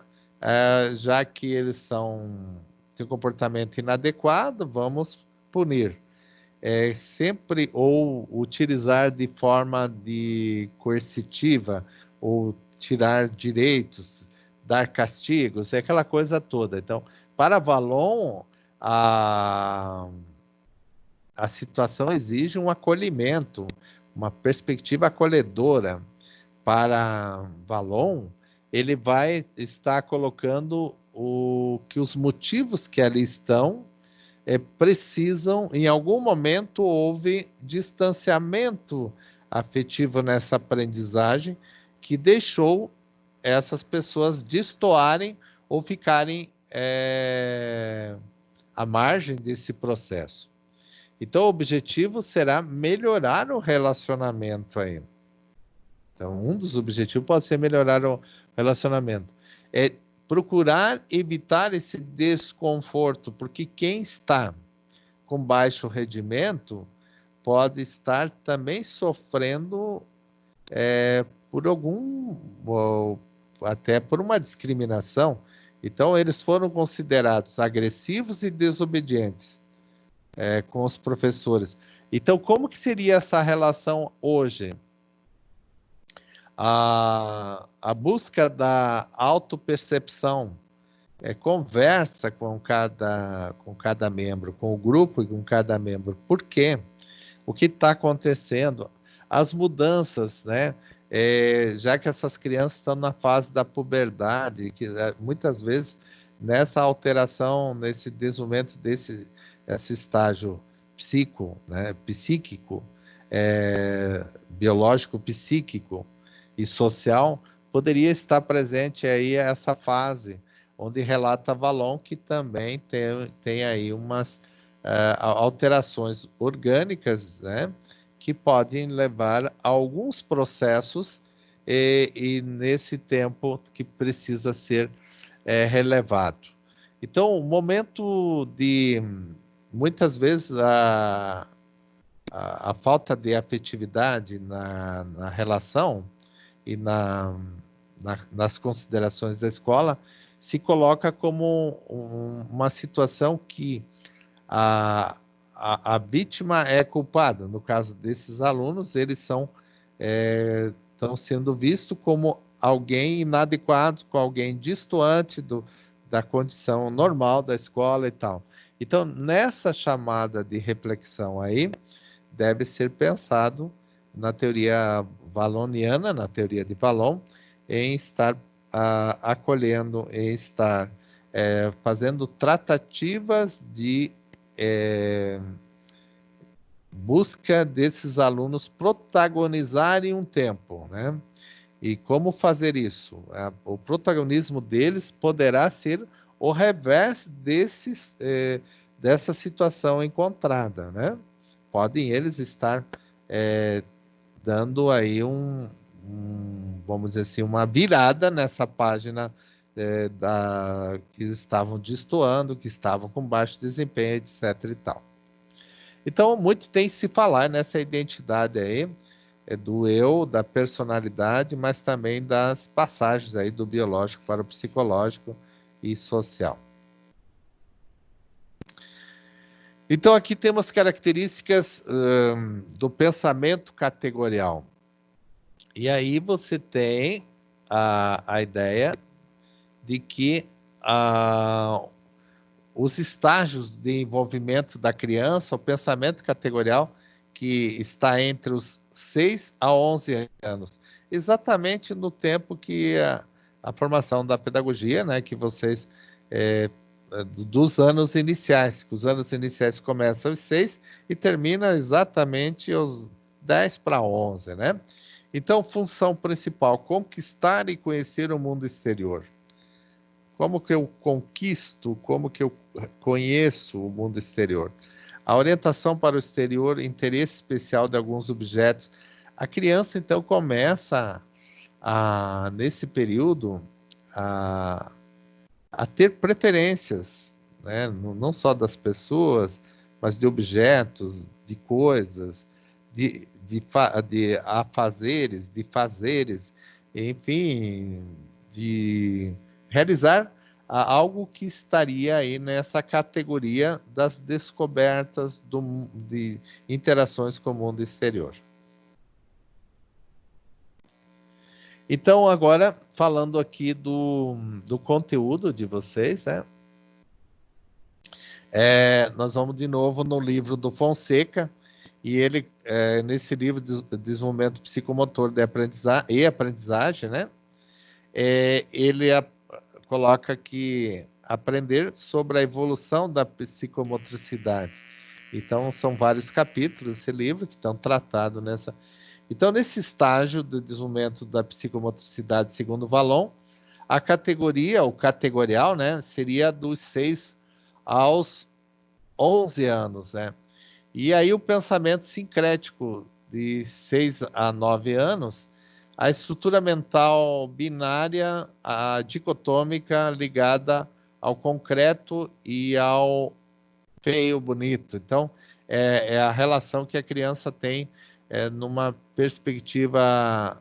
já que eles têm um comportamento inadequado, vamos punir. Sempre ou utilizar de forma coercitiva, ou tirar direitos, dar castigos, aquela coisa toda. Então, para Vallon, a situação exige um acolhimento, uma perspectiva acolhedora. Para Vallon, ele vai estar colocando que os motivos que ali estão precisam, em algum momento houve distanciamento afetivo nessa aprendizagem que deixou essas pessoas destoarem ou ficarem à margem desse processo. Então, o objetivo será melhorar o relacionamento aí. Então, um dos objetivos pode ser melhorar o relacionamento. É procurar evitar esse desconforto, porque quem está com baixo rendimento pode estar também sofrendo por até por uma discriminação. Então, eles foram considerados agressivos e desobedientes com os professores. Então, como que seria essa relação hoje? A busca da autopercepção, conversa com cada membro, com o grupo e com cada membro. Por quê? O que está acontecendo? As mudanças, né? Já que essas crianças estão na fase da puberdade, que muitas vezes nessa alteração, nesse desenvolvimento esse estágio psíquico, biológico, psíquico e social, poderia estar presente aí essa fase, onde relata Vallon que também tem aí umas alterações orgânicas, né, que podem levar a alguns processos e nesse tempo que precisa ser relevado. Então, o momento muitas vezes, a falta de afetividade na relação e nas considerações da escola, se coloca como uma situação que a vítima é culpada. No caso desses alunos, eles estão sendo vistos como alguém inadequado, com alguém destoante da condição normal da escola e tal. Então, nessa chamada de reflexão aí, deve ser pensado na teoria valoniana, na teoria de Valon, em estar acolhendo, em estar fazendo tratativas de busca desses alunos protagonizarem um tempo, né? E como fazer isso? O protagonismo deles poderá ser o revés dessa situação encontrada, né? Podem eles estar dando aí vamos dizer assim, uma virada nessa página que estavam destoando, que estavam com baixo desempenho, etc. e tal. Então, muito tem se falar nessa identidade aí, do eu, da personalidade, mas também das passagens aí do biológico para o psicológico e social. Então, aqui temos características do pensamento categorial. E aí você tem a ideia de que os estágios de envolvimento da criança, o pensamento categorial, que está entre os 6 a 11 anos, exatamente no tempo que a formação da pedagogia, né, que vocês, dos anos iniciais, que os anos iniciais começam aos 6 e termina exatamente aos 10 para 11, né? Então, função principal, conquistar e conhecer o mundo exterior. Como que eu conquisto, como que eu conheço o mundo exterior? A orientação para o exterior, interesse especial de alguns objetos. A criança, então, começa, nesse período, a ter preferências, né? Não só das pessoas, mas de objetos, de coisas, de afazeres, de fazeres, enfim, de realizar algo que estaria aí nessa categoria das descobertas de interações com o mundo exterior. Então, agora, falando aqui do conteúdo de vocês, né? Nós vamos de novo no livro do Fonseca, e ele, nesse livro de Desenvolvimento Psicomotor e Aprendizagem, né? Ele coloca que aprender sobre a evolução da psicomotricidade. Então, são vários capítulos desse livro que estão tratados nessa. Então, nesse estágio do desenvolvimento da psicomotricidade, segundo Valon, a categoria, o categorial, né, seria dos 6 aos 11 anos, né? E aí o pensamento sincrético de 6 a 9 anos, a estrutura mental binária, a dicotômica ligada ao concreto e ao feio, bonito. Então, é a relação que a criança tem numa perspectiva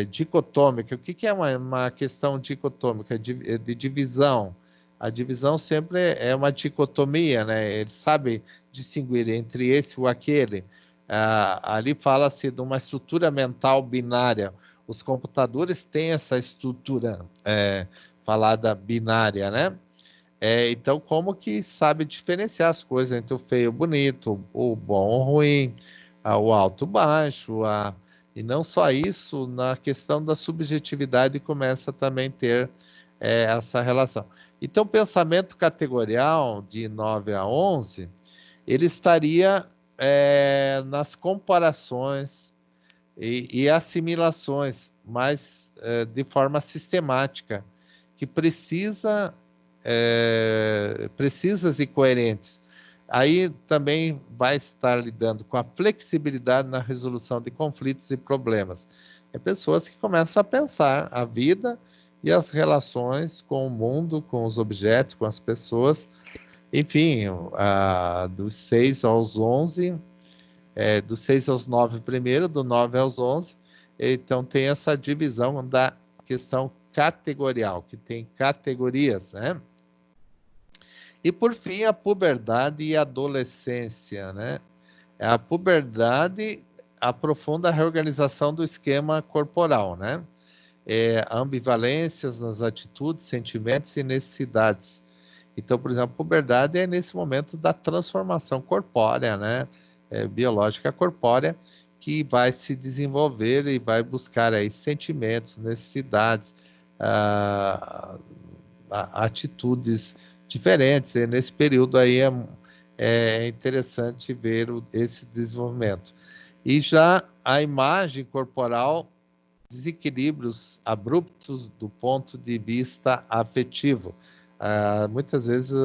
dicotômica. O que é uma questão dicotômica? De divisão. A divisão sempre é uma dicotomia, né? Ele sabe distinguir entre esse ou aquele. Ali fala-se de uma estrutura mental binária. Os computadores têm essa estrutura falada binária, né? Então, como que sabe diferenciar as coisas entre o feio e o bonito, o bom ou o ruim, o alto e o baixo, e não só isso, na questão da subjetividade começa também a ter essa relação. Então, o pensamento categorial de 9 a 11, ele estaria nas comparações e assimilações, mas de forma sistemática, que precisas e coerentes. Aí também vai estar lidando com a flexibilidade na resolução de conflitos e problemas. Pessoas que começam a pensar a vida e as relações com o mundo, com os objetos, com as pessoas. Enfim, dos 6 aos 11, dos 6 aos 9 primeiro, do 9 aos 11. Então tem essa divisão questão categorial, que tem categorias, né? E, por fim, a puberdade e a adolescência, né? A puberdade aprofunda a reorganização do esquema corporal, né? Ambivalências nas atitudes, sentimentos e necessidades. Então, por exemplo, a puberdade é nesse momento da transformação corpórea, né? Biológica corpórea, que vai se desenvolver e vai buscar aí sentimentos, necessidades, atitudes diferentes. E nesse período aí é interessante ver esse desenvolvimento. E já a imagem corporal, desequilíbrios abruptos do ponto de vista afetivo. Muitas vezes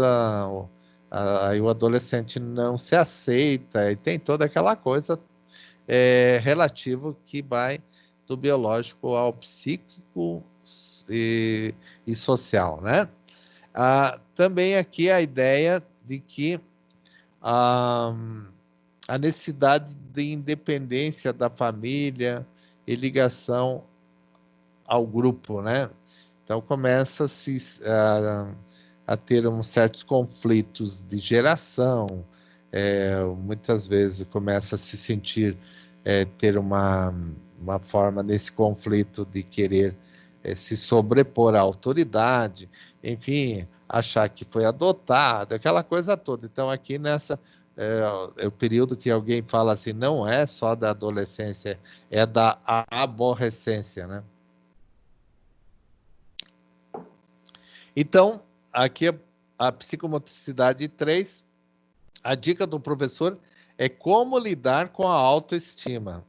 aí o adolescente não se aceita e tem toda aquela coisa relativa que vai do biológico ao psíquico e social, né? Também aqui a ideia de que a necessidade de independência da família e ligação ao grupo, né? Então começa-se a ter certos conflitos de geração, muitas vezes começa a se sentir, ter uma forma nesse conflito de querer se sobrepor à autoridade, enfim, achar que foi adotado, aquela coisa toda. Então aqui é o período que alguém fala assim, não é só da adolescência, é da aborrecência, né? Então, aqui a psicomotricidade 3, a dica do professor é como lidar com a autoestima.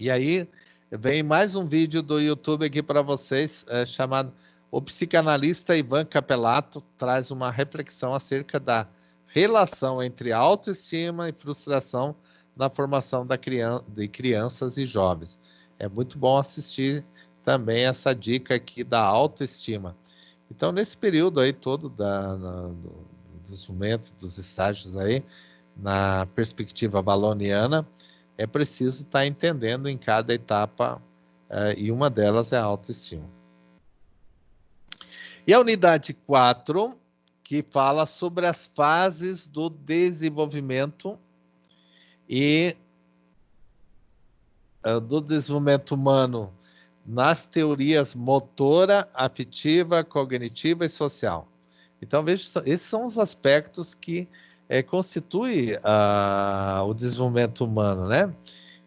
E aí, vem mais um vídeo do YouTube aqui para vocês, chamado O Psicanalista Ivan Capelato traz uma reflexão acerca da relação entre autoestima e frustração na formação de crianças e jovens. É muito bom assistir também essa dica aqui da autoestima. Então, nesse período aí todo do desenvolvimento dos estágios aí, na perspectiva baloniana, é preciso estar entendendo em cada etapa, e uma delas é a autoestima. E a unidade 4, que fala sobre as fases do desenvolvimento e do desenvolvimento humano nas teorias motora, afetiva, cognitiva e social. Então, veja, esses são os aspectos que constituem o desenvolvimento humano, né?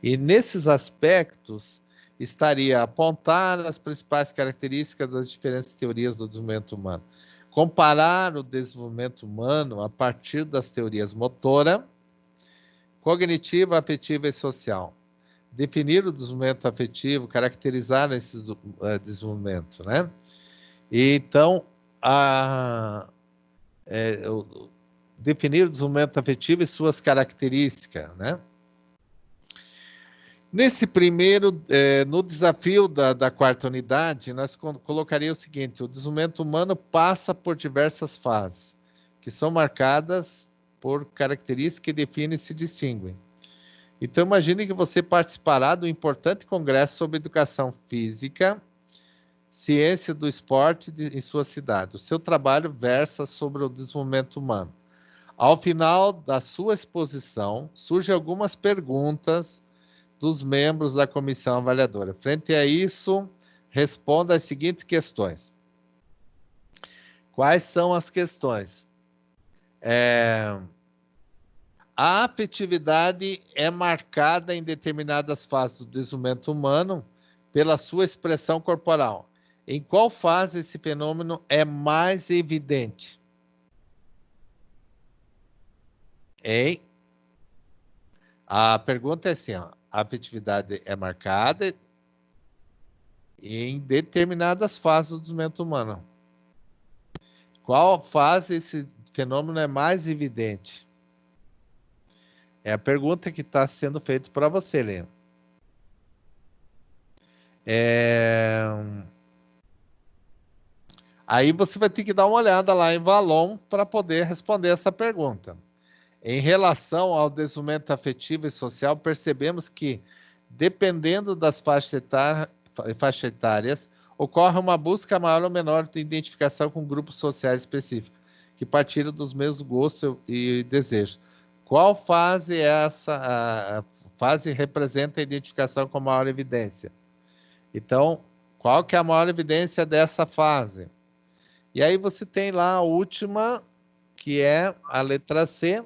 E nesses aspectos estaria apontar as principais características das diferentes teorias do desenvolvimento humano, comparar o desenvolvimento humano a partir das teorias motora, cognitiva, afetiva e social, definir o desenvolvimento afetivo, caracterizar esse desenvolvimento, né? E, então, definir o desenvolvimento afetivo e suas características, né? Nesse primeiro, no desafio da quarta unidade, nós colocaríamos o seguinte: o desenvolvimento humano passa por diversas fases, que são marcadas por características que definem e se distinguem. Então, imagine que você participará do importante congresso sobre educação física, ciência do esporte em sua cidade. O seu trabalho versa sobre o desenvolvimento humano. Ao final da sua exposição, surgem algumas perguntas dos membros da comissão avaliadora. Frente a isso, responda as seguintes questões. Quais são as questões? A afetividade é marcada em determinadas fases do desenvolvimento humano pela sua expressão corporal. Em qual fase esse fenômeno é mais evidente? A pergunta é assim, ó, a afetividade é marcada em determinadas fases do desenvolvimento humano. Qual fase esse fenômeno é mais evidente? É a pergunta que está sendo feita para você, Lê. Aí você vai ter que dar uma olhada lá em Valon para poder responder essa pergunta. Em relação ao desenvolvimento afetivo e social, percebemos que, dependendo das faixas etárias, ocorre uma busca maior ou menor de identificação com grupos sociais específicos, que partiram dos mesmos gostos e desejos. Qual fase a fase representa a identificação com maior evidência? Então, qual que é a maior evidência dessa fase? E aí você tem lá a última, que é a letra C.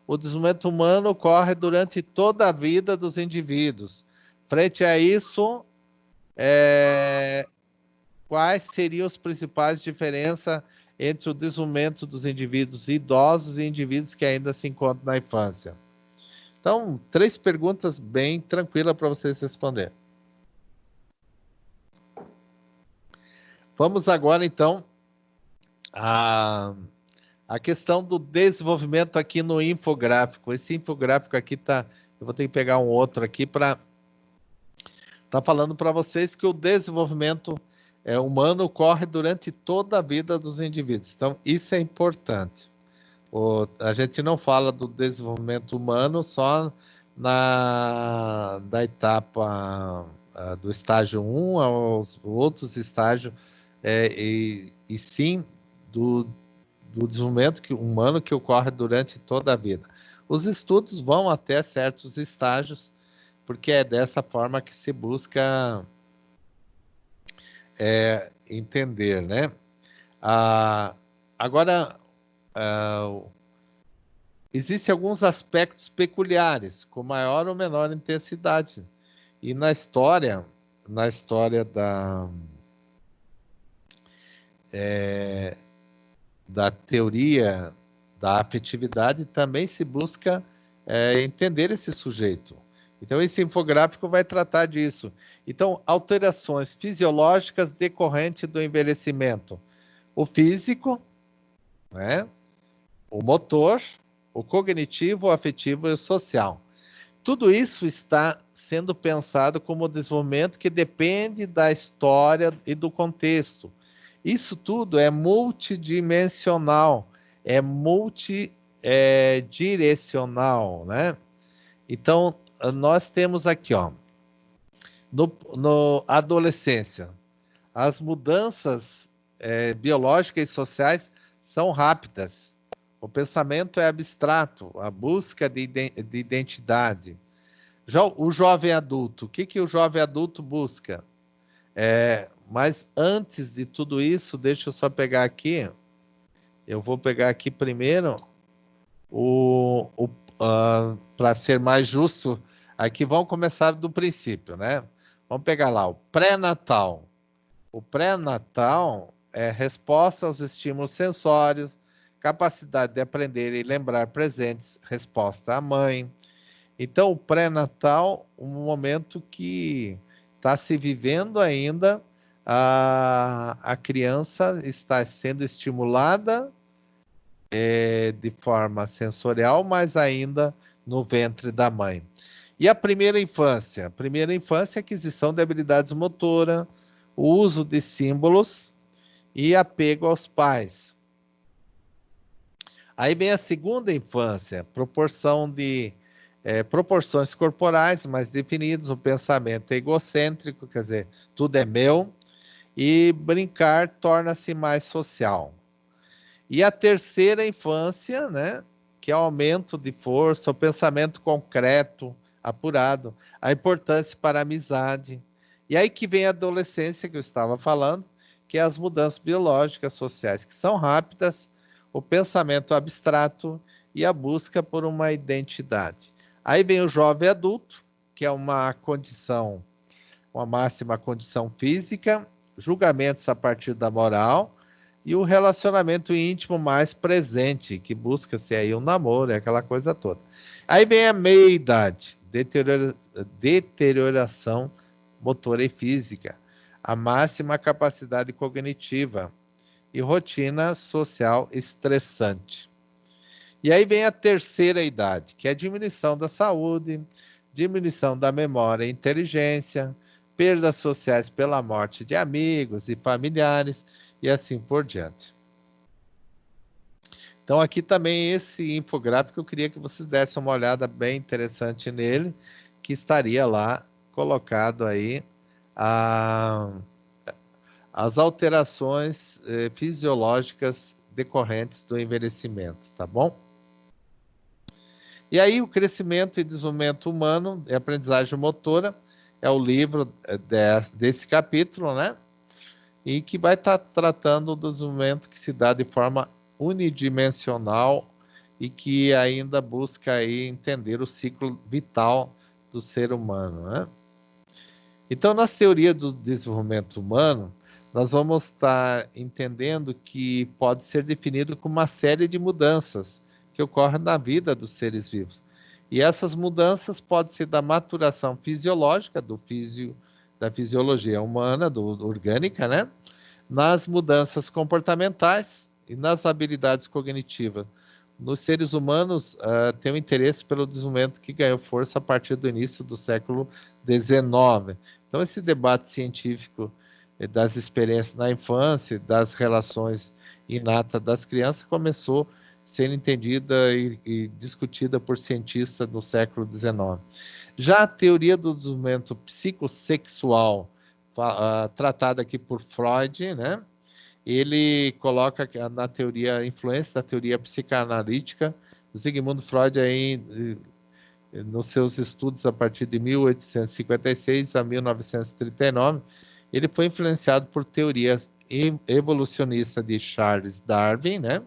O desenvolvimento humano ocorre durante toda a vida dos indivíduos. Frente a isso, quais seriam as principais diferenças entre o desenvolvimento dos indivíduos idosos e indivíduos que ainda se encontram na infância? Então, 3 perguntas bem tranquilas para vocês responder. Vamos agora, então, a questão do desenvolvimento aqui no infográfico. Esse infográfico aqui tá. Eu vou ter que pegar um outro aqui para tá falando para vocês que o desenvolvimento humano ocorre durante toda a vida dos indivíduos. Então, isso é importante. A gente não fala do desenvolvimento humano só da etapa do estágio 1 aos outros estágios, e sim do desenvolvimento humano que ocorre durante toda a vida. Os estudos vão até certos estágios, porque é dessa forma que se busca entender, né? Agora, existem alguns aspectos peculiares, com maior ou menor intensidade. E na história da teoria da afetividade, também se busca entender esse sujeito. Então, esse infográfico vai tratar disso. Então, alterações fisiológicas decorrentes do envelhecimento. O físico, né? O motor, o cognitivo, o afetivo e o social. Tudo isso está sendo pensado como desenvolvimento que depende da história e do contexto. Isso tudo é multidimensional, é multidirecional, né? Então, nós temos aqui, ó, no adolescência, as mudanças biológicas e sociais são rápidas. O pensamento é abstrato, a busca de identidade. Já o jovem adulto, o que o jovem adulto busca? Mas antes de tudo isso, deixa eu só pegar aqui. Eu vou pegar aqui primeiro para ser mais justo. Aqui vamos começar do princípio, né? Vamos pegar lá o pré-natal. O pré-natal é resposta aos estímulos sensórios, capacidade de aprender e lembrar presentes, resposta à mãe. Então, o pré-natal, um momento que está se vivendo ainda, a criança está sendo estimulada de forma sensorial, mas ainda no ventre da mãe. E a primeira infância? A primeira infância é a aquisição de habilidades motoras, o uso de símbolos e apego aos pais. Aí vem a segunda infância, proporções corporais mais definidas, o pensamento egocêntrico, quer dizer, tudo é meu, e brincar torna-se mais social. E a terceira infância, né, que é o aumento de força, o pensamento concreto, apurado, a importância para a amizade. E aí que vem a adolescência que eu estava falando, que é as mudanças biológicas, sociais, que são rápidas, o pensamento abstrato e a busca por uma identidade. Aí vem o jovem adulto, que é uma condição, uma máxima condição física, julgamentos a partir da moral, e o relacionamento íntimo mais presente, que busca-se aí um namoro, aquela coisa toda. Aí vem a meia-idade, deterioração motora e física, a máxima capacidade cognitiva e rotina social estressante. E aí vem a terceira idade, que é a diminuição da saúde, diminuição da memória e inteligência, perdas sociais pela morte de amigos e familiares, e assim por diante. Então aqui também esse infográfico eu queria que vocês dessem uma olhada bem interessante nele, que estaria lá colocado aí as alterações fisiológicas decorrentes do envelhecimento, tá bom? E aí o crescimento e desenvolvimento humano e aprendizagem motora é o livro desse capítulo, né? E que vai estar tratando do desenvolvimento que se dá de forma unidimensional e que ainda busca aí entender o ciclo vital do ser humano, né? Então, nas teorias do desenvolvimento humano, nós vamos estar entendendo que pode ser definido como uma série de mudanças que ocorrem na vida dos seres vivos. E essas mudanças podem ser da maturação fisiológica, da fisiologia humana, orgânica, né? Nas mudanças comportamentais e nas habilidades cognitivas. Nos seres humanos, tem um interesse pelo desenvolvimento que ganhou força a partir do início do século XIX. Então, esse debate científico das experiências na infância, das relações inatas das crianças, começou sendo entendida e discutida por cientistas no século XIX. Já a teoria do desenvolvimento psicossexual, tratada aqui por Freud, né? Ele coloca na teoria, a influência da teoria psicanalítica, o Sigmund Freud aí, nos seus estudos a partir de 1856 a 1939, ele foi influenciado por teorias evolucionistas de Charles Darwin, né?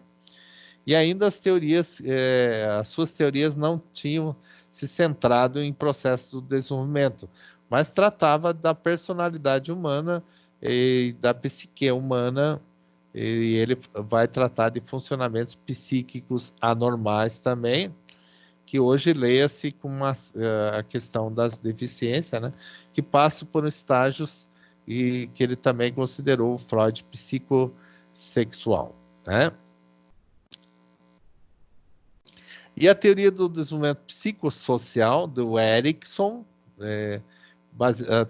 E ainda as suas teorias não tinham se centrado em processos do desenvolvimento, mas tratava da personalidade humana e da psique humana, e ele vai tratar de funcionamentos psíquicos anormais também, que hoje leia-se com a questão das deficiências, né, que passa por estágios e que ele também considerou o Freud psicossexual, né? E a teoria do desenvolvimento psicossocial do Erikson,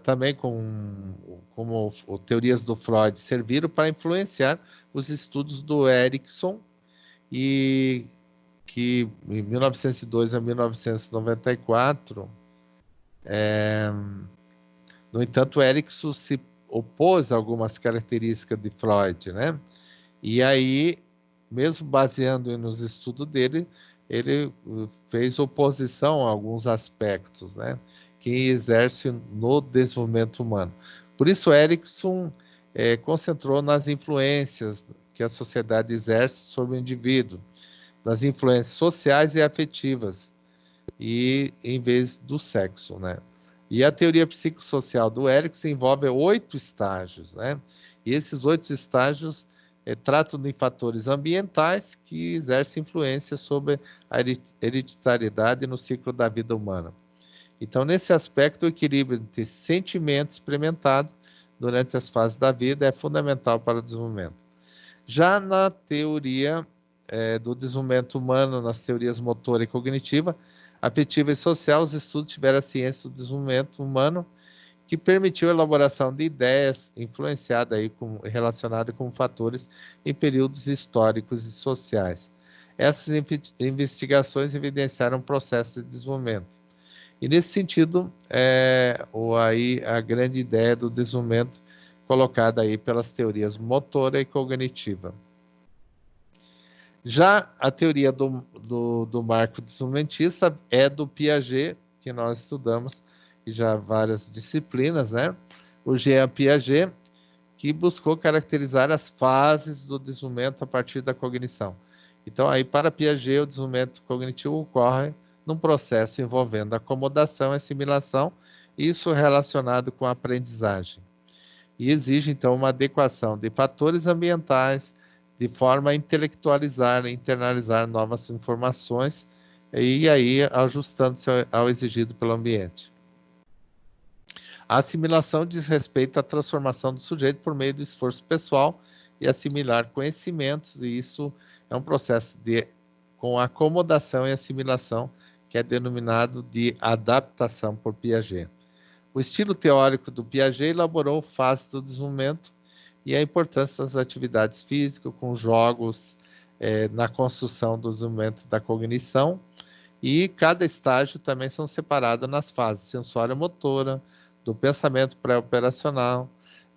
também como teorias do Freud, serviram para influenciar os estudos do Erikson, e que em 1902 a 1994, no entanto, Erikson se opôs a algumas características de Freud, né? E aí, mesmo baseando nos estudos dele, ele fez oposição a alguns aspectos, né, que exerce no desenvolvimento humano. Por isso, Erikson concentrou nas influências que a sociedade exerce sobre o indivíduo, nas influências sociais e afetivas, e em vez do sexo, né? E a teoria psicossocial do Erikson envolve 8 estágios, né? E esses 8 estágios tratam de fatores ambientais que exercem influência sobre a hereditariedade no ciclo da vida humana. Então, nesse aspecto, o equilíbrio entre sentimentos experimentados durante as fases da vida é fundamental para o desenvolvimento. Já na teoria do desenvolvimento humano, nas teorias motora e cognitiva, afetiva e social, os estudos tiveram a ciência do desenvolvimento humano, que permitiu a elaboração de ideias influenciadas aí relacionadas com fatores em períodos históricos e sociais. Essas investigações evidenciaram um processo de desenvolvimento. E nesse sentido, aí a grande ideia do desenvolvimento colocada aí pelas teorias motora e cognitiva. Já a teoria do marco desenvolvimentista é do Piaget, que nós estudamos e já várias disciplinas, né? O Jean Piaget, que buscou caracterizar as fases do desenvolvimento a partir da cognição. Então, aí, para Piaget, o desenvolvimento cognitivo ocorre num processo envolvendo acomodação e assimilação, isso relacionado com a aprendizagem. E exige, então, uma adequação de fatores ambientais, de forma a intelectualizar e internalizar novas informações, e aí ajustando-se ao exigido pelo ambiente. A assimilação diz respeito à transformação do sujeito por meio do esforço pessoal e assimilar conhecimentos, e isso é um processo com acomodação e assimilação, que é denominado de adaptação por Piaget. O estilo teórico do Piaget elaborou fases do desenvolvimento e a importância das atividades físicas, com jogos, na construção do desenvolvimento da cognição, e cada estágio também são separados nas fases sensório-motora, do pensamento pré-operacional,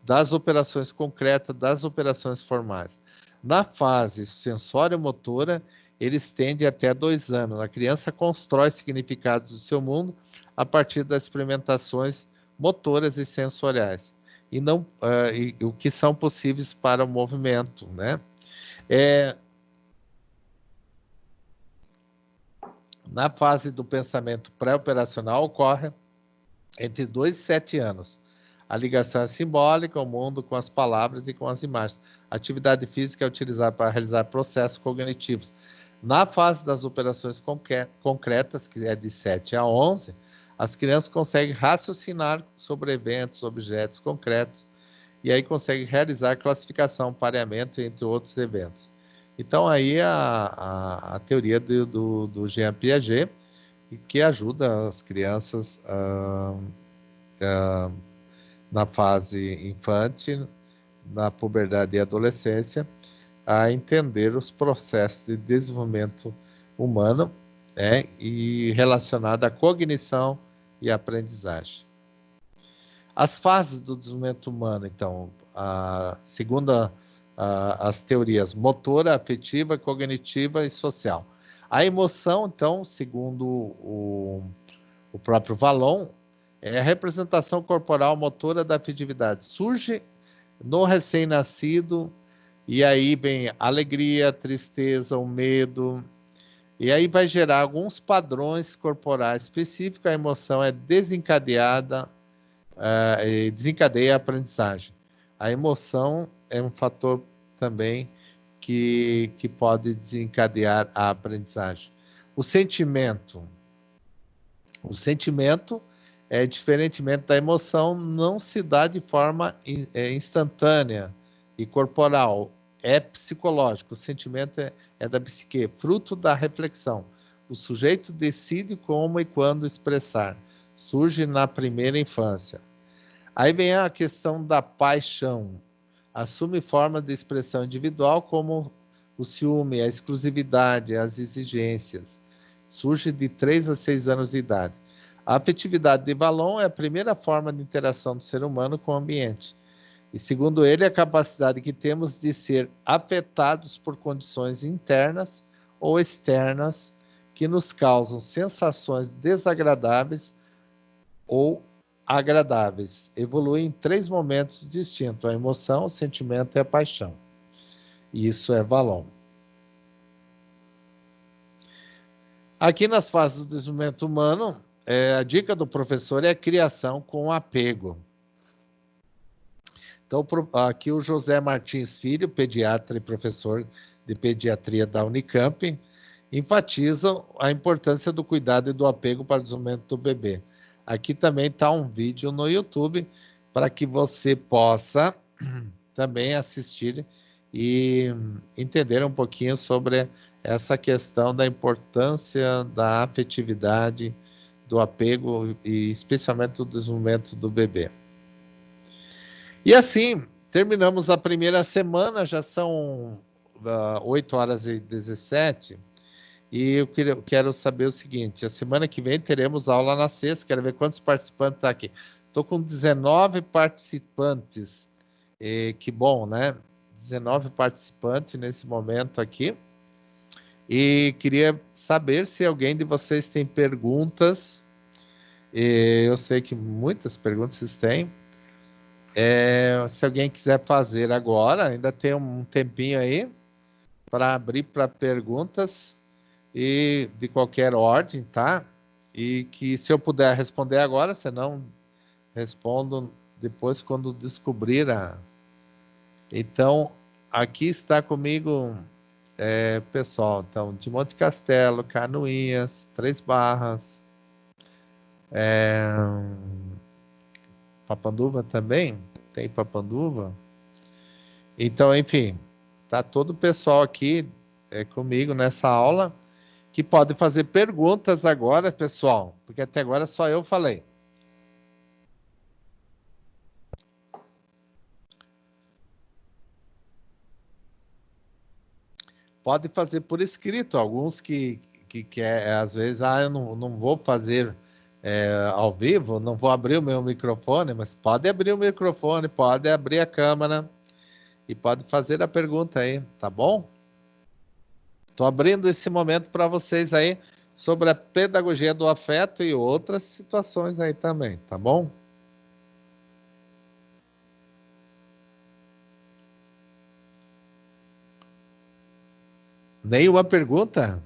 das operações concretas, das operações formais. Na fase sensório-motora, eles tendem até 2 anos. A criança constrói significados do seu mundo a partir das experimentações motoras e sensoriais, e não o que são possíveis para o movimento, né? Na fase do pensamento pré-operacional ocorre entre 2 e 7 anos. A ligação é simbólica, o mundo com as palavras e com as imagens. A atividade física é utilizada para realizar processos cognitivos. Na fase das operações concretas, que é de 7 a 11, as crianças conseguem raciocinar sobre eventos, objetos concretos, e aí conseguem realizar classificação, pareamento, entre outros eventos. Então, aí a teoria do Jean Piaget, que ajuda as crianças na fase infante, na puberdade e adolescência, a entender os processos de desenvolvimento humano, e relacionado à cognição e aprendizagem. As fases do desenvolvimento humano, então, segundo as teorias motora, afetiva, cognitiva e social. A emoção, então, segundo o próprio Vallon, é a representação corporal motora da afetividade. Surge no recém-nascido, e aí vem a alegria, a tristeza, o medo, e aí vai gerar alguns padrões corporais específicos. A emoção é desencadeada, e desencadeia a aprendizagem. A emoção é um fator também que pode desencadear a aprendizagem. O sentimento diferentemente da emoção, não se dá de forma instantânea e corporal, é psicológico. O sentimento é da psique, fruto da reflexão. O sujeito decide como e quando expressar. Surge na primeira infância. Aí vem a questão da paixão. Assume forma de expressão individual, como o ciúme, a exclusividade, as exigências. Surge de 3 a 6 anos de idade. A afetividade de Vallon é a primeira forma de interação do ser humano com o ambiente. E, segundo ele, a capacidade que temos de ser afetados por condições internas ou externas que nos causam sensações desagradáveis ou agradáveis. Evolui em 3 momentos distintos: a emoção, o sentimento e a paixão. E isso é Vallon. Aqui nas fases do desenvolvimento humano, a dica do professor é a criação com apego. Então, aqui o José Martins Filho, pediatra e professor de pediatria da Unicamp, enfatiza a importância do cuidado e do apego para o desenvolvimento do bebê. Aqui também está um vídeo no YouTube para que você possa também assistir e entender um pouquinho sobre essa questão da importância da afetividade, do apego e especialmente do desenvolvimento do bebê. E assim, terminamos a primeira semana, já são 8 horas e 17, e eu quero saber o seguinte: a semana que vem teremos aula na sexta, quero ver quantos participantes estão aqui. Estou com 19 participantes, que bom, né? 19 participantes nesse momento aqui, e queria saber se alguém de vocês tem perguntas. Eu sei que muitas perguntas vocês têm. Se alguém quiser fazer agora, ainda tem um tempinho aí para abrir para perguntas e de qualquer ordem, tá? E que se eu puder responder agora, senão respondo depois quando descobrir a. Então, aqui está comigo, pessoal. Então, de Monte Castelo, Canoinhas, Três Barras, Papanduva também. Tem Papanduva. Então, enfim, tá todo o pessoal aqui comigo nessa aula que pode fazer perguntas agora, pessoal, porque até agora só eu falei. Pode fazer por escrito, alguns que às vezes, eu não vou fazer ao vivo, não vou abrir o meu microfone, mas pode abrir o microfone, pode abrir a câmera e pode fazer a pergunta aí, tá bom? Estou abrindo esse momento para vocês aí sobre a pedagogia do afeto e outras situações aí também, tá bom? Nenhuma pergunta?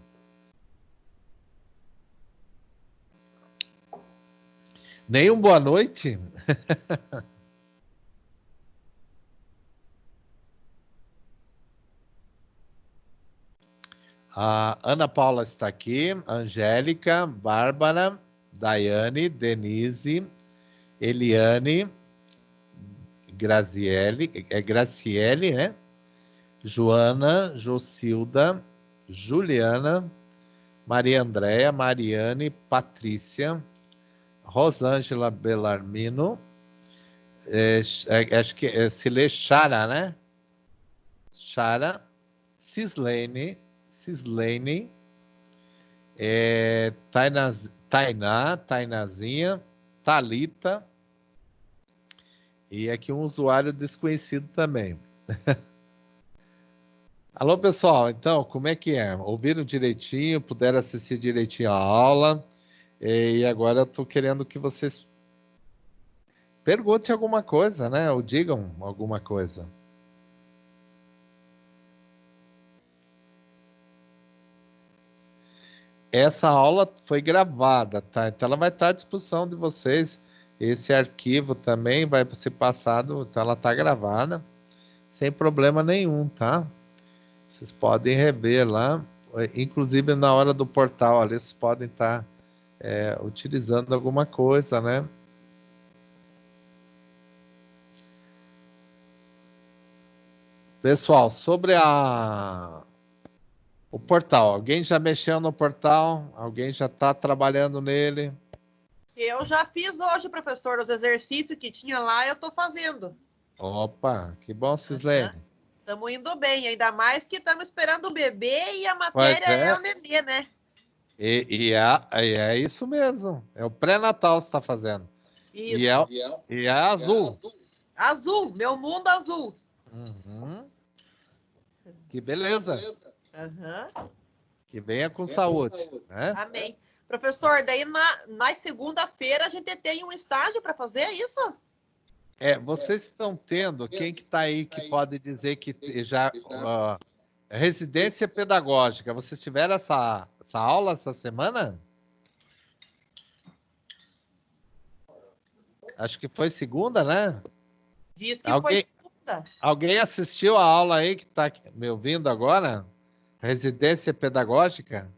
Nenhum boa noite? A Ana Paula está aqui, Angélica, Bárbara, Daiane, Denise, Eliane, Graciele, né? Joana, Jocilda, Juliana, Maria Andréia, Mariane, Patrícia, Rosângela Bellarmino, acho que se lê Chara, né? Chara, Cislene, Tainazinha, Talita, e aqui um usuário desconhecido também. Alô, pessoal, então, como é que é? Ouviram direitinho, puderam assistir direitinho a aula, e agora eu estou querendo que vocês perguntem alguma coisa, né? Ou digam alguma coisa. Essa aula foi gravada, tá? Então ela vai estar à disposição de vocês. Esse arquivo também vai ser passado, então ela está gravada, sem problema nenhum, tá? Vocês podem rever lá, inclusive na hora do portal ali, vocês podem estar utilizando alguma coisa, né? Pessoal, sobre o portal, alguém já mexeu no portal? Alguém já está trabalhando nele? Eu já fiz hoje, professor, os exercícios que tinha lá, eu estou fazendo. Opa, que bom, Cislene. Estamos indo bem, ainda mais que estamos esperando o bebê e a Pois matéria é o nenê, né? É isso mesmo. É o pré-natal que você está fazendo. Isso. E é azul. Azul, meu mundo azul. Uhum. Que beleza. Uhum. Que venha com saúde. Né? Amém. Professor, daí na segunda-feira a gente tem um estágio para fazer, é isso? Vocês estão tendo, quem que está aí que pode dizer que já... residência pedagógica, vocês tiveram essa aula essa semana? Acho que foi segunda, né? Diz que foi segunda. Alguém assistiu a aula aí que está me ouvindo agora? Residência pedagógica?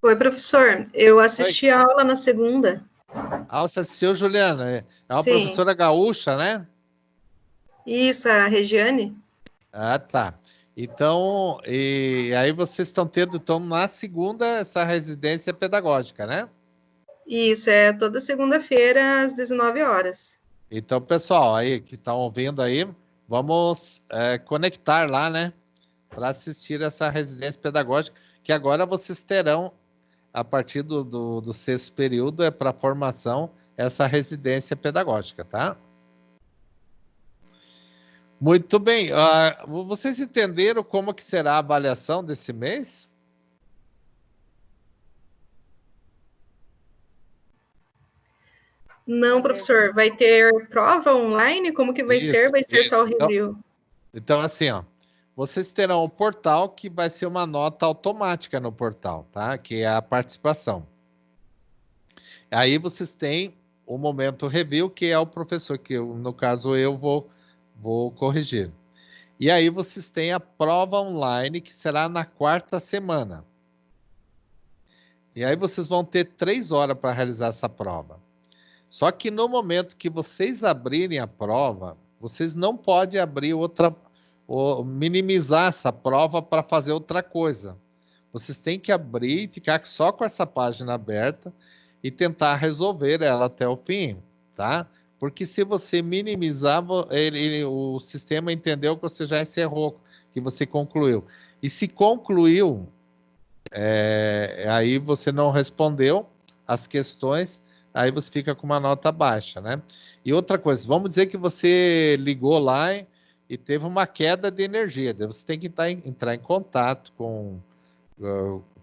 Oi, professor. Eu assisti a aula na segunda. Ah, você assistiu, Juliana? É uma Sim. professora gaúcha, né? Isso, a Regiane. Ah, tá. Então, e aí vocês estão tendo, então, na segunda, essa residência pedagógica, né? Isso, é toda segunda-feira, às 19 horas. Então, pessoal, aí que estão ouvindo aí, vamos conectar lá, né? Para assistir essa residência pedagógica, que agora vocês terão, a partir do sexto período, para formação, essa residência pedagógica, tá? Muito bem. Vocês entenderam como que será a avaliação desse mês? Não, professor, vai ter prova online? Como que vai ser? Vai ser só o review? Então, assim, ó, vocês terão o portal que vai ser uma nota automática no portal, tá? Que é a participação. Aí vocês têm o momento review, que é o professor, que no caso eu vou corrigir. E aí vocês têm a prova online, que será na quarta semana. E aí vocês vão ter 3 horas para realizar essa prova. Só que no momento que vocês abrirem a prova, vocês não podem abrir outra, ou minimizar essa prova para fazer outra coisa. Vocês têm que abrir e ficar só com essa página aberta e tentar resolver ela até o fim, tá? Porque se você minimizar, o sistema entendeu que você já encerrou, que você concluiu. E se concluiu, aí você não respondeu, as questões, aí você fica com uma nota baixa, né? E outra coisa, vamos dizer que você ligou lá e teve uma queda de energia, daí você tem que entrar em contato com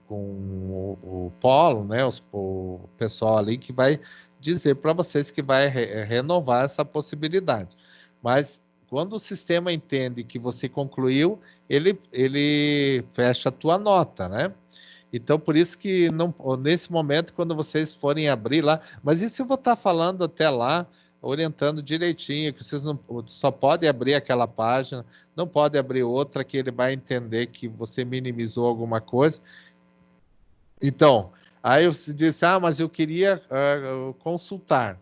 o polo, né? O pessoal ali que vai dizer para vocês que vai renovar essa possibilidade. Mas quando o sistema entende que você concluiu, ele fecha a tua nota, né? Então, por isso que nesse momento, quando vocês forem abrir lá, mas isso eu vou estar falando até lá, orientando direitinho, que vocês não só podem abrir aquela página, não pode abrir outra, que ele vai entender que você minimizou alguma coisa. Então, aí você disse, mas eu queria consultar.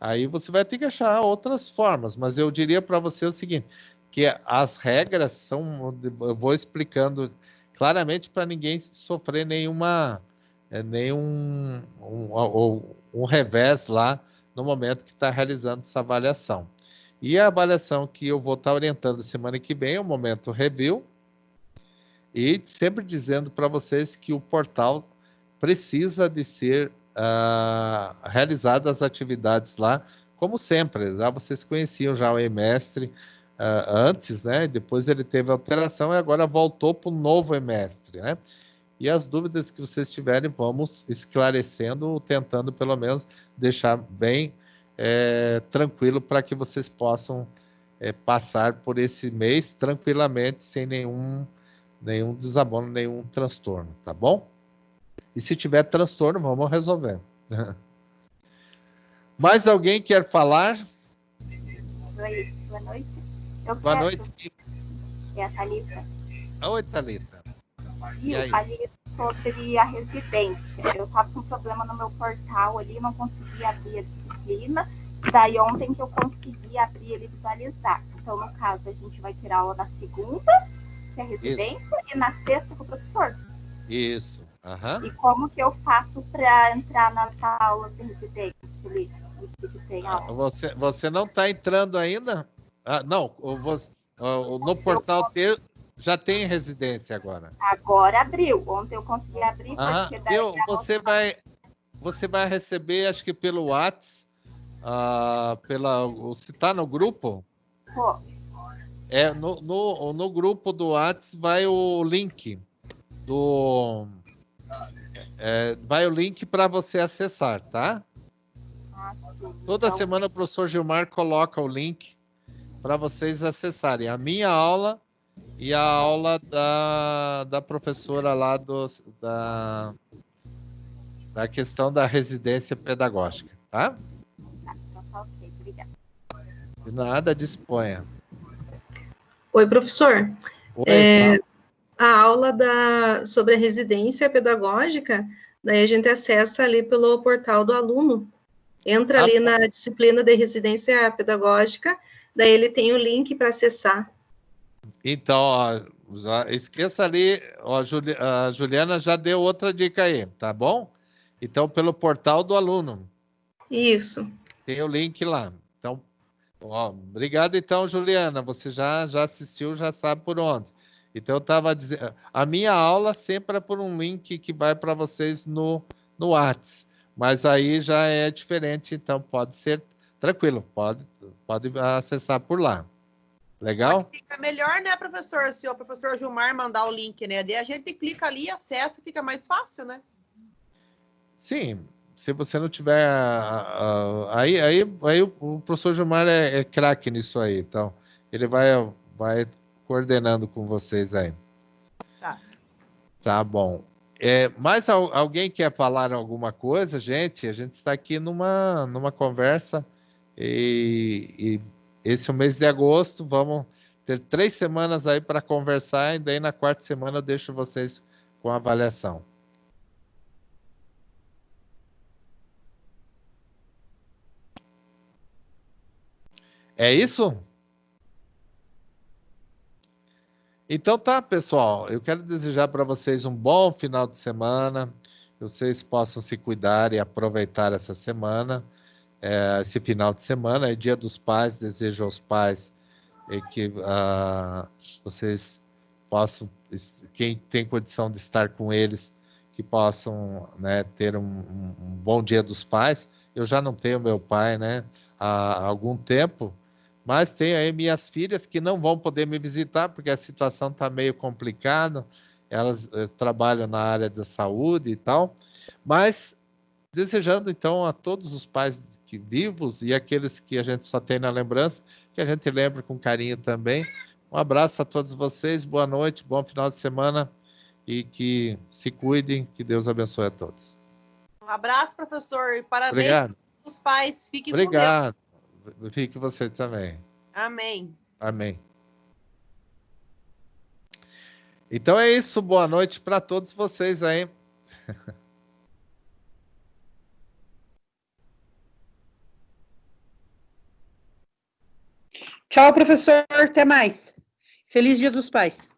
Aí você vai ter que achar outras formas, mas eu diria para você o seguinte, que as regras são, eu vou explicando claramente para ninguém sofrer nenhum um revés lá no momento que está realizando essa avaliação. E a avaliação que eu vou estar orientando semana que vem é o momento review, e sempre dizendo para vocês que o portal precisa de ser realizadas as atividades lá, como sempre. Lá vocês conheciam já o EMestre antes, né? Depois ele teve alteração e agora voltou para o novo EMestre, né? E as dúvidas que vocês tiverem, vamos esclarecendo, tentando pelo menos deixar bem tranquilo para que vocês possam passar por esse mês tranquilamente, sem nenhum desabono, nenhum transtorno, tá bom? E se tiver transtorno, vamos resolver. Mais alguém quer falar? Oi, boa noite. Boa noite. É a Thalita. Oi, Thalita. E eu falei sobre a residência. Eu estava com um problema no meu portal ali, não conseguia abrir a disciplina. Daí ontem que eu consegui abrir ele e visualizar. Então, no caso, a gente vai ter aula na segunda, que é a residência, isso. E na sexta com o professor. Isso. Uhum. E como que eu faço para entrar nas aulas de residência? Você não está entrando ainda? Não, no portal teu já tem residência agora. Agora abriu. Ontem eu consegui abrir. Porque daí você vai receber, acho que pelo WhatsApp, se está no grupo? Pô. No grupo do WhatsApp vai o link vai o link para você acessar, tá? Toda semana o professor Gilmar coloca o link para vocês acessarem a minha aula e a aula da professora lá da questão da residência pedagógica, tá? Ok, obrigada. De nada, disponha. Oi, professor. Oi, a aula sobre a residência pedagógica, daí a gente acessa ali pelo portal do aluno. Entra ali na disciplina de residência pedagógica, daí ele tem o link para acessar. Então, esqueça ali, a Juliana já deu outra dica aí, tá bom? Então, pelo portal do aluno. Isso. Tem o link lá. Então, obrigado então, Juliana. Você já assistiu, já sabe por onde. Então, eu estava dizendo, a minha aula sempre é por um link que vai para vocês no WhatsApp. Mas aí já é diferente, então pode ser tranquilo, pode acessar por lá. Legal? Só que fica melhor, né, professor? Se o professor Gilmar mandar o link, né? Daí a gente clica ali, acessa, fica mais fácil, né? Sim, se você não tiver... Aí o professor Gilmar é craque nisso aí, então ele vai coordenando com vocês aí. Tá. Tá bom. Mais alguém quer falar alguma coisa, gente? A gente está aqui numa conversa e esse é o mês de agosto, vamos ter 3 semanas aí para conversar e daí na 4ª semana eu deixo vocês com a avaliação. É isso? Então tá, pessoal, eu quero desejar para vocês um bom final de semana, que vocês possam se cuidar e aproveitar essa semana, esse final de semana, é Dia dos Pais, desejo aos pais que vocês possam, quem tem condição de estar com eles, que possam, né, ter um bom Dia dos Pais. Eu já não tenho meu pai, né, há algum tempo, mas tenho aí minhas filhas que não vão poder me visitar porque a situação está meio complicada. Elas trabalham na área da saúde e tal, mas desejando então a todos os pais que vivos e aqueles que a gente só tem na lembrança, que a gente lembra com carinho também. Um abraço a todos vocês, boa noite, bom final de semana e que se cuidem, que Deus abençoe a todos. Um abraço, professor, e parabéns Obrigado. aos pais. Fiquem Obrigado. com Deus. Fique você também. Amém. Amém. Então é isso, boa noite para todos vocês aí. Tchau, professor. Até mais. Feliz Dia dos Pais.